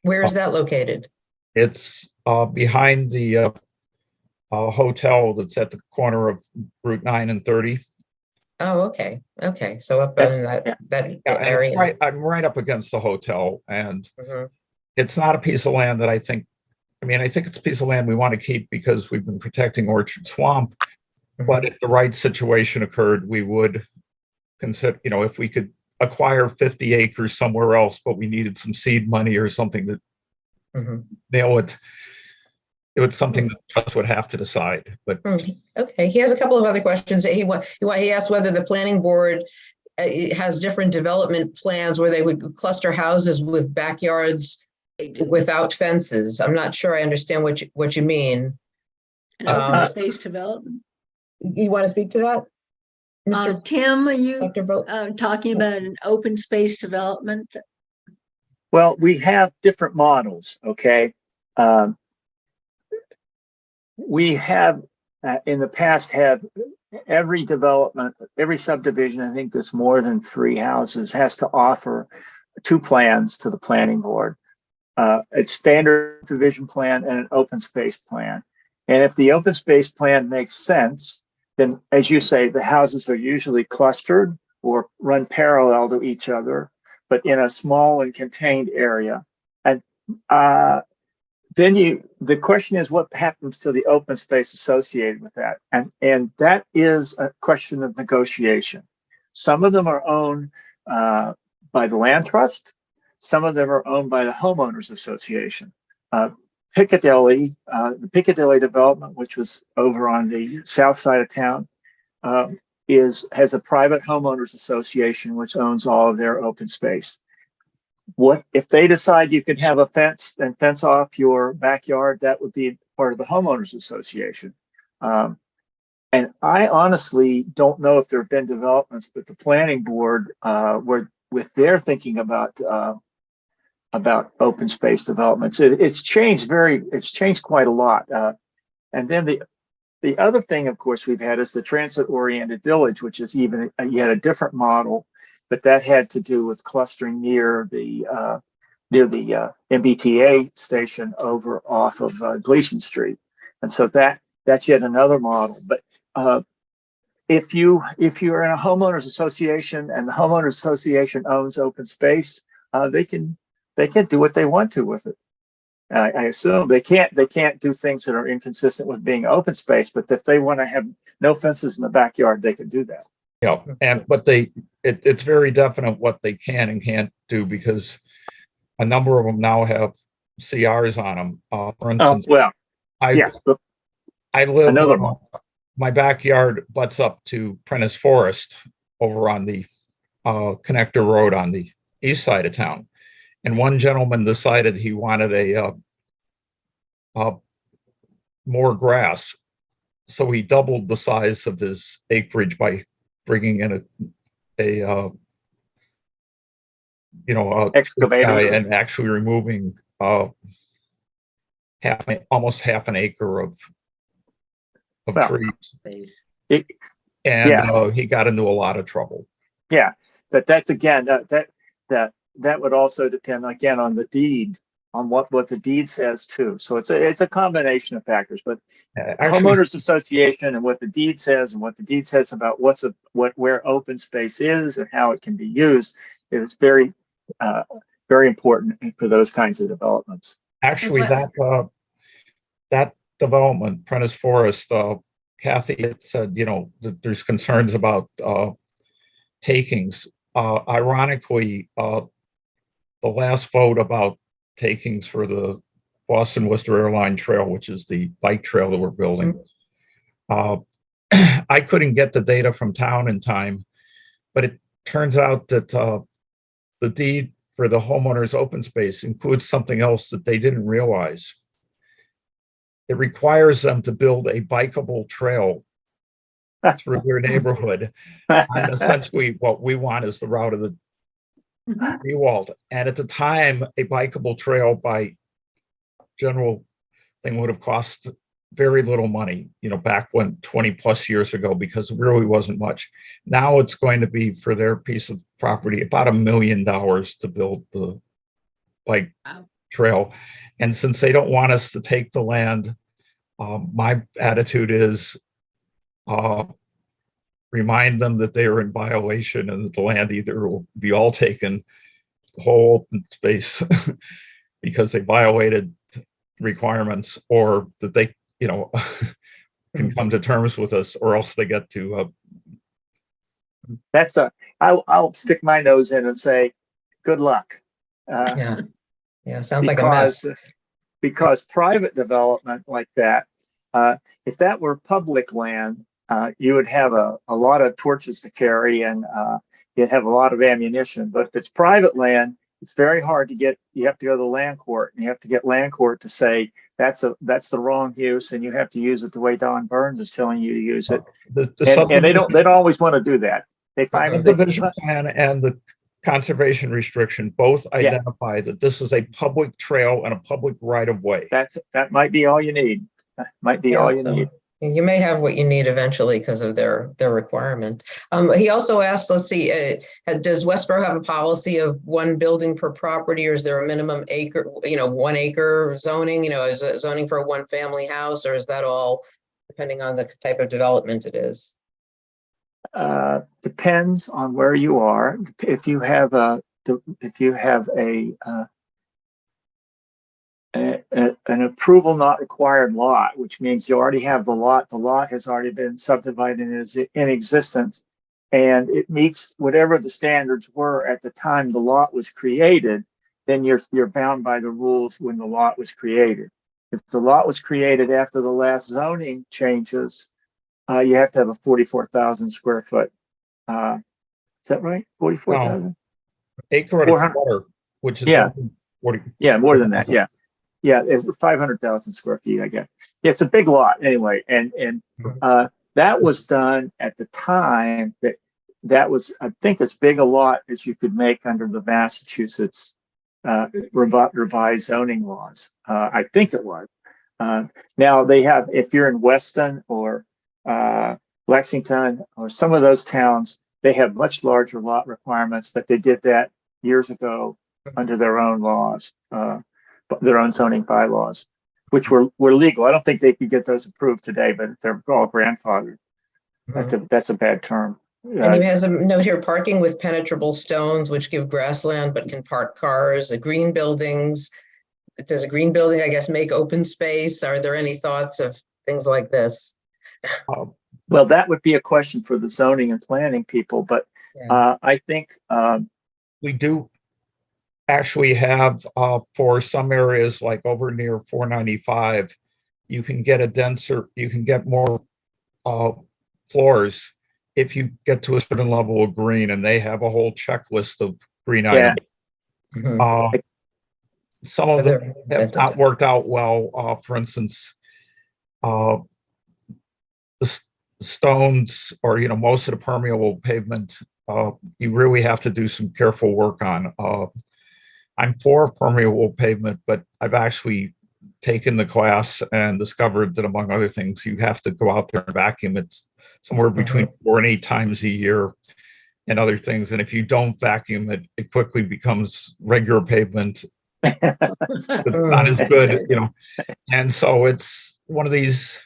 where is that located? It's behind the hotel that's at the corner of Route 9 and 30. Oh, okay, okay, so up That's, in yeah. that Yeah, and area. it's right, I'm right up against the hotel, and Mhm, it's not a piece of land that I think it's a piece of land we want to keep because we've been protecting Orchard Swamp. But mhm. if the right situation occurred, we would consider, if we could acquire 50 acres somewhere else, but we needed some seed money or something to Mhm. nail it. It was something that trust would have to decide. But Okay, he has a couple of other questions. He asked whether the planning board has different development plans where they would cluster houses with backyards without fences. I'm not sure I understand what you mean. An open Uh, space development. You want to speak to that, Mr. Tim, are you Dr. Vogt? talking about an open space development? Well, we have different models, okay? We have in the past had every development, every subdivision, I think there's more than 3 houses, has to offer 2 plans to the planning board. A standard division plan and an open space plan. And if the open space plan makes sense, then as you say, the houses are usually clustered or run parallel to each other, but in a small and contained area. And then the question is what happens to the open space associated with that? And that is a question of negotiation. Some of them are owned by the land trust. Some of them are owned by the homeowners association. Piccadilly, the Piccadilly development, which was over on the south side of town, has a private homeowners association which owns all of their open space. What if they decide you can have a fence and fence off your backyard? That would be part of the homeowners association. And I honestly don't know if there have been developments, but the planning board, where with their thinking about open space developments, it's changed quite a lot. And then the other thing, of course, we've had is the transit-oriented village, which is even yet a different model, but that had to do with clustering near the MBTA station over off of Gleason Street, and so that's yet another model. But if you're in a homeowners association and the homeowners association owns open space, they can do what they want to with it. I assume they can't do things that are inconsistent with being open space, but if they want to have no fences in the backyard, they can do that. but it's very definite what they can and can't do, because a number of them now have CRs on them. For instance, Well, yeah, I live, another one. my backyard butts up to Prentice Forest over on the connector road on the east side of town. And one gentleman decided he wanted more grass. So he doubled the size of his acreage by bringing in a Excavator. and actually removing almost half an acre of Well, trees. Space. And he got into a lot of trouble. Yeah, but that's again that would also depend again on the deed on what the deed says too. So it's a combination of factors, but Actually, homeowners association and what the deed says and what the deed says about where open space is and how it can be used is very, very important for those kinds of developments. actually, Let- that development, Prentice Forest, Kathy had said, that there's concerns about takings. Ironically, the last vote about takings for the Boston Worcester Airline Trail, which is the bike trail that we're building, I couldn't get the data from town in time, but it turns out that the deed for the homeowner's open space includes something else that they didn't realize. It requires them to build a bikeable trail through their neighborhood. And essentially what we want is the route of the Mhm. Ewald. And at the time, a bikeable trail by general thing would have cost very little money, back when 20 plus years ago, because it really wasn't much. Now it's going to be for their piece of property about $1 million to build the bike Wow. trail. And since they don't want us to take the land, my attitude is remind them that they are in violation and that the land either will be all taken, the whole open space, because they violated requirements, or that they, can come to terms with us, or else they get to. I'll stick my nose in and say, good luck. Yeah, sounds like a mess. Because private development like that, if that were public land, you would have a lot of torches to carry and you'd have a lot of ammunition. But if it's private land, it's very hard to get. You have to go to the land court, and you have to get land court to say that's the wrong use, and you have to use it the way Don Burns is telling you to use it. And they don't always want to do that. They find the subdivision plan and the conservation restriction both identify that this is a public trail and a public right of way. That might be all you need. That might be all you need. You may have what you need eventually because of their requirement. He also asked, let's see, does Westboro have a policy of one building per property, or is there a minimum acre, 1 acre zoning, is it zoning for a one family house, or is that all depending on the type of development it is? Depends on where you are. If you have an approval not required lot, which means you already have the lot has already been subdivided and is in existence, and it meets whatever the standards were at the time the lot was created, then you're bound by the rules when the lot was created. If the lot was created after the last zoning changes, you have to have a 44,000 square foot. Is that right? 44,000? Acre and a quarter, which is 40. Yeah, more than that. Yeah, it's 500,000 square feet, I guess. Yeah, it's a big lot anyway. And that was done at the time that was, I think, as big a lot as you could make under the Massachusetts revised zoning laws. I think it was. Now they have, if you're in Weston or Lexington or some of those towns, they have much larger lot requirements, but they did that years ago under their own laws. Their own zoning bylaws, which were legal. I don't think they could get those approved today, but they're all grandfathered. That's a bad term. And he has a note here: parking with penetrable stones, which give grassland but can park cars. The green buildings. Does a green building, I guess, make open space? Are there any thoughts of things like this? Well, that would be a question for the zoning and planning people, but I think we do actually have for some areas, like over near 495, you can get more floors if you get to a certain level of green, and they have a whole checklist of green items. Some of them have not worked out well. For instance, the stones, or most of the permeable pavement, you really have to do some careful work on. I'm for permeable pavement, but I've actually taken the class and discovered that, among other things, you have to go out there and vacuum it somewhere between 4 and 8 times a year, and other things. And if you don't vacuum it, it quickly becomes regular pavement It's not as good, you know. And so it's one of these.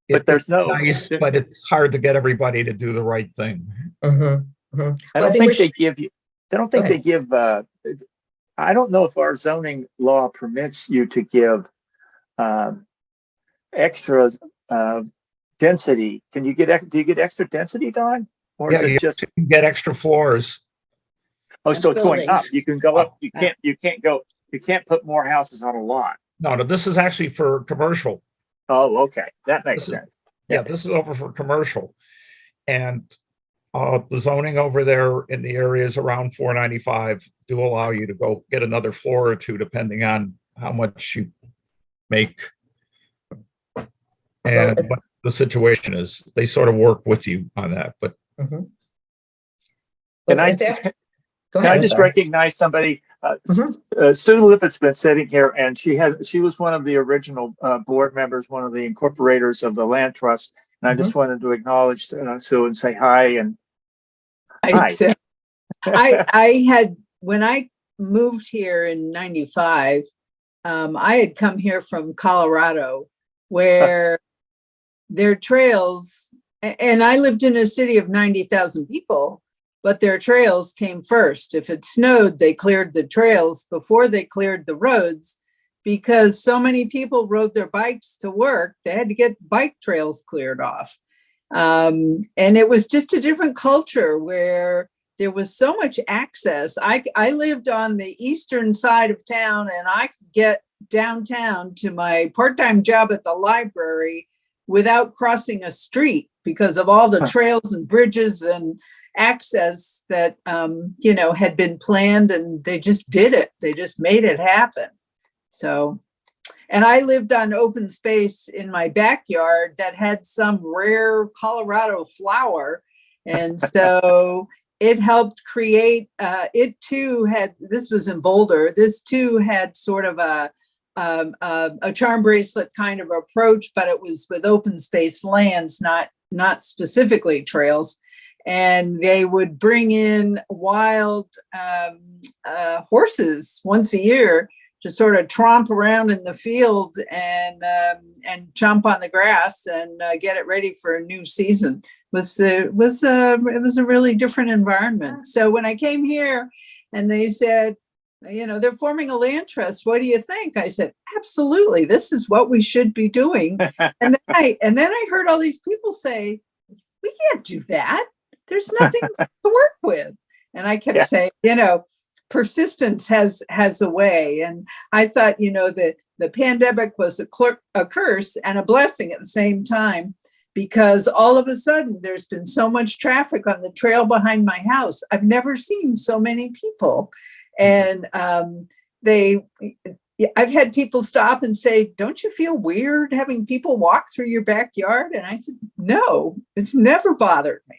But there's no, nice, but it's hard to get everybody to do the right thing. Mhm, mhm. I Well, don't we think should- they give you, I don't think Go they give, I don't know if our zoning law permits you to give extra density. Can you get, do you get extra density, Don? Or is Yeah, it you just, can get extra floors. oh, so it's going up? buildings. You can go up, you Yeah. can't put more houses on a lot. No, this is actually for commercial. Oh, okay, that makes This is- sense. Yeah, this is over for commercial. And the zoning over there in the areas around 495 do allow you to go get another floor or two, depending on how much you make. And what the situation is, they sort of work with you on that, but Mhm. Can Well, I, it's after- Go can I ahead. just sorry. recognize somebody? Mhm. Sue Lippett's been sitting here, and she was one of the original board members, one of the incorporators of the land trust. And I just wanted to acknowledge Sue and say hi. And Hi. I had, when I moved here in 95, I had come here from Colorado where their trails, and I lived in a city of 90,000 people, but their trails came first. If it snowed, they cleared the trails before they cleared the roads because so many people rode their bikes to work. They had to get bike trails cleared off. And it was just a different culture where there was so much access. I lived on the eastern side of town and I could get downtown to my part-time job at the library without crossing a street because of all the trails and bridges and access that, had been planned, and they just did it. They just made it happen. So, and I lived on open space in my backyard that had some rare Colorado flower. And so it helped create, it too had, this was in Boulder, this too had sort of a charm bracelet kind of approach, but it was with open space lands, not specifically trails. And they would bring in wild horses once a year to sort of tromp around in the field and chomp on the grass and get it ready for a new season. It was a really different environment. So when I came here and they said, they're forming a land trust, what do you think? I said, absolutely, this is what we should be doing. And then I heard all these people say, we can't do that. There's nothing to work with. And I kept saying, persistence has a way. And I thought, that the pandemic was a curse and a blessing at the same time, because all of a sudden there's been so much traffic on the trail behind my house. I've never seen so many people. And I've had people stop and say, don't you feel weird having people walk through your backyard? And I said, no, it's never bothered me.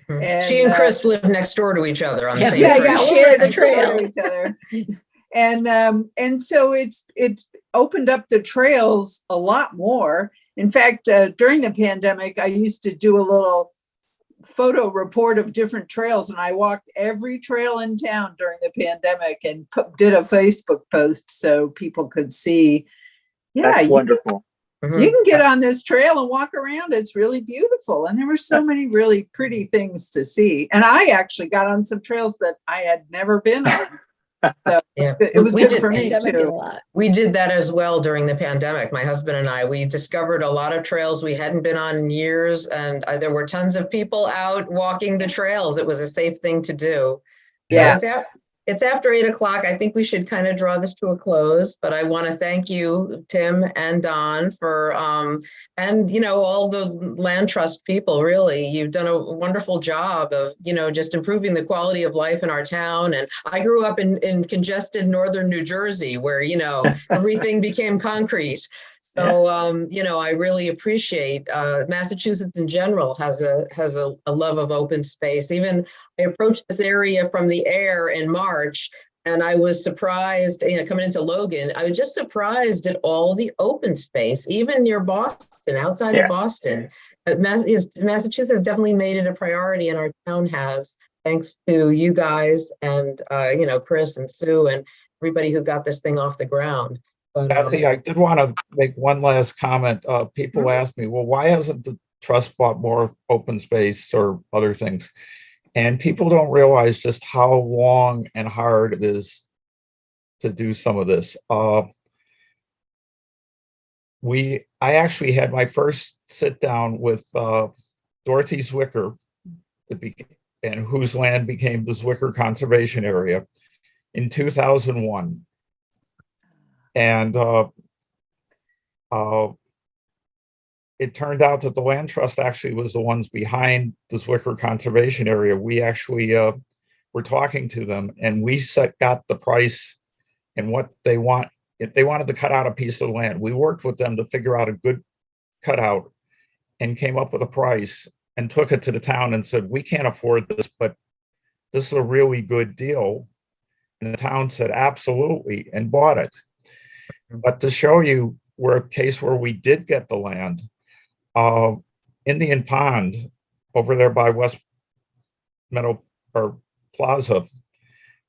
And, she and Chris live next door to each other on the same yeah, trail. yeah, Share the next trail. door to each other. And so it's opened up the trails a lot more. In fact, during the pandemic, I used to do a little photo report of different trails, and I walked every trail in town during the pandemic and did a Facebook post so people could see. Yeah, That's wonderful. you can get on this trail and walk around. It's really beautiful. And there were so many really pretty things to see. And I actually got on some trails that I had never been on. So Yeah. it was We good did for me Pandemic did a too. lot. We did that as well during the pandemic. My husband and I, we discovered a lot of trails we hadn't been on in years, and there were tons of people out walking the trails. It was a safe thing to do. Yeah. It's after 8 o'clock. I think we should kind of draw this to a close, but I want to thank you, Tim and Don, for, and, all the land trust people, really. You've done a wonderful job of, just improving the quality of life in our town. And I grew up in congested northern New Jersey where, everything became concrete. So, I really appreciate Massachusetts in general has a love of open space. Even I approached this area from the air in March, and I was surprised, coming into Logan, I was just surprised at all the open space, even near Boston, outside of Boston. Massachusetts has definitely made it a priority, and our town has, thanks to you guys and, Chris and Sue everybody who got this thing off the ground. But, Kathy, I did want to make one last comment. People ask me, well, why hasn't the trust bought more open space or other things? And people don't realize just how long and hard it is to do some of this. I actually had my first sit down with Dorothy Zwicker, and whose land became the Zwicker Conservation Area in 2001. And it turned out that the land trust actually was the ones behind the Zwicker Conservation Area. We actually were talking to them, and we got the price and what they want. If they wanted to cut out a piece of land, we worked with them to figure out a good cutout and came up with a price and took it to the town and said, we can't afford this, but this is a really good deal. And the town said, absolutely, and bought it. But to show you a case where we did get the land, Indian Pond over there by West Meadow or Plaza,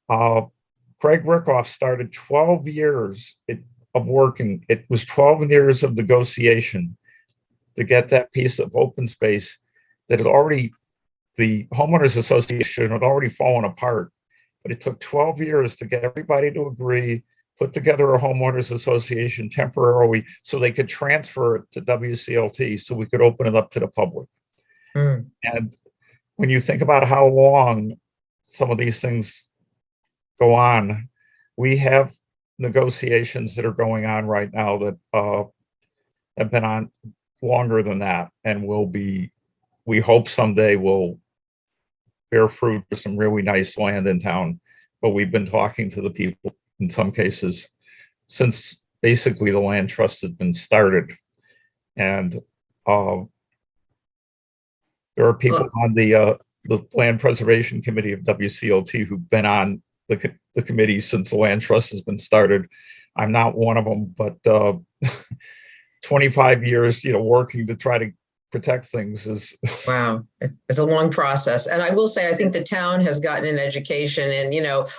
Craig Rickoff started 12 years of working. It was 12 years of negotiation to get that piece of open space that had already, the homeowners association had already fallen apart. But it took 12 years to get everybody to agree, put together a homeowners association temporarily so they could transfer it to WCLT so we could open it up to the public. And when you think about how long some of these things go on, we have negotiations that are going on right now that have been on longer than that, and we hope someday will bear fruit for some really nice land in town. But we've been talking to the people in some cases since basically the land trust has been started. And there are people on the Land Preservation Committee of WCLT who've been on the committee since the land trust has been started. I'm not one of them, but 25 years, working to try to protect things is wow, it's a long process. And I will say, I think the town has gotten an education, and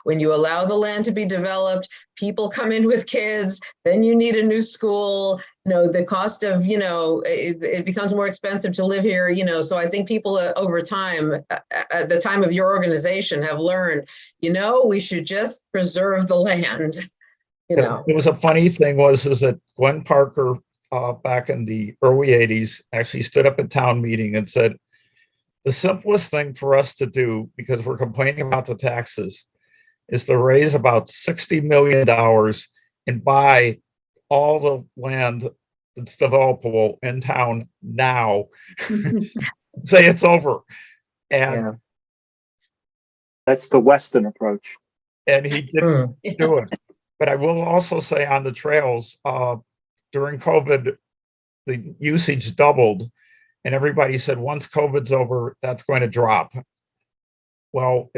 when you allow the land to be developed, people come in with kids, then you need a new school, the cost of, it becomes more expensive to live here, so I think people over time, at the time of your organization, have learned, we should just preserve the land. It was a funny thing is that Gwen Parker, back in the early 80s, actually stood up at town meeting and said, the simplest thing for us to do, because we're complaining about the taxes, is to raise about $60 million and buy all the land that's developable in town now. Say it's over. And that's the Western approach. And he didn't do it. But I will also say on the trails, during COVID, the usage doubled, and everybody said once COVID's over, that's going to drop. Well,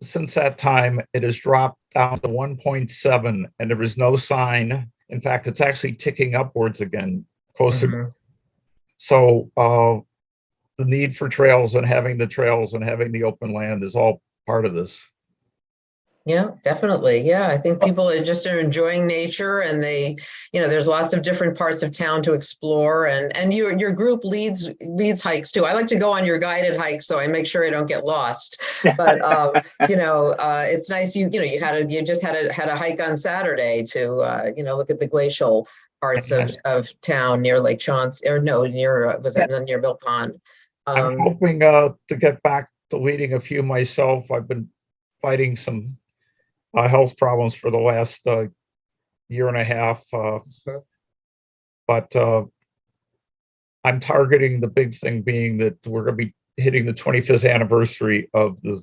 since that time, it has dropped down to 1.7, and there is no sign. In fact, it's actually ticking upwards again, closer. So the need for trails and having the open land is all part of this. Yeah, definitely. Yeah, I think people are enjoying nature, and there's lots of different parts of town to explore, and your group leads hikes too. I like to go on your guided hikes, so I make sure I don't get lost. But it's nice. You just had a hike on Saturday to look at the glacial parts of town near Lake Chauncey, or no, near near Mill Pond. I'm hoping to get back to leading a few myself. I've been fighting some health problems for the last year and a half. But I'm targeting the big thing being that we're going to be hitting the 25th anniversary of the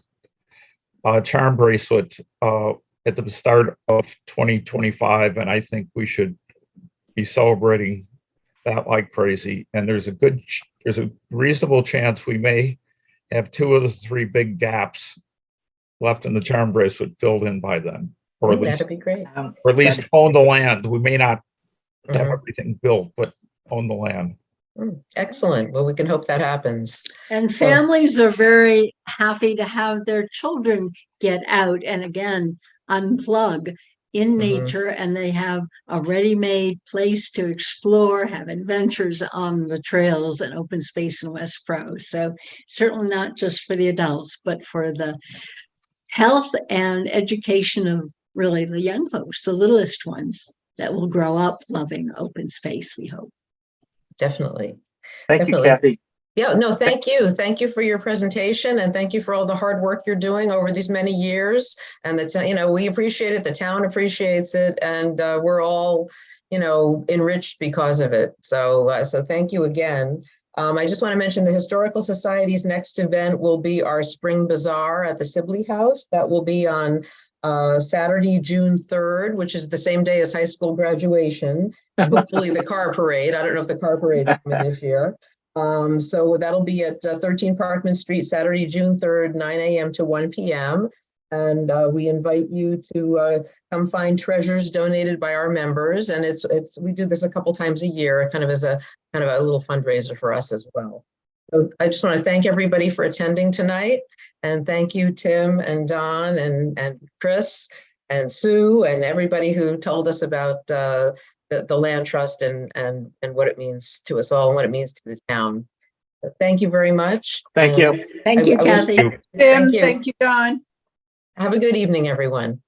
charm bracelet at the start of 2025. And I think we should be celebrating that like crazy. And there's a reasonable chance we may have 2 of the 3 big gaps left in the charm bracelet filled in by then, or at least that'd be great. Or at least own the land. We may not have everything built, but own the land. Excellent. Well, we can hope that happens. And families are very happy to have their children get out. And again, unplug in Mhm. nature, and they have a ready-made place to explore, have adventures on the trails and open space in West Pro. So certainly not just for the adults, but for the health and education of really the young folks, the littlest ones that will grow up loving open space, we hope. Definitely. Thank you, Definitely. Kathy. Yeah, no, thank you. Thank you for your presentation and thank you for all the hard work you're doing over these many years. And that's, we appreciate it. The town appreciates it, and we're all, enriched because of it. So, so thank you again. I just want to mention the Historical Society's next event will be our Spring Bazaar at the Sibley House. That will be on Saturday, June 3rd, which is the same day as high school graduation. Hopefully the car parade. I don't know if the car parade is coming this year. So that'll be at 13 Parkman Street, Saturday, June 3rd, 9 a.m. to 1 p.m. And we invite you to come find treasures donated by our members. And we do this a couple times a year, kind of as a little fundraiser for us as well. So I just want to thank everybody for attending tonight. And thank you, Tim and Don and Chris and Sue and everybody who told us about the land trust and what it means to us all and what it means to the town. So thank you very much. Thank you. Thank you, I wish- Kathy. Tim, Thank you. thank you, Don. Have a good evening, everyone.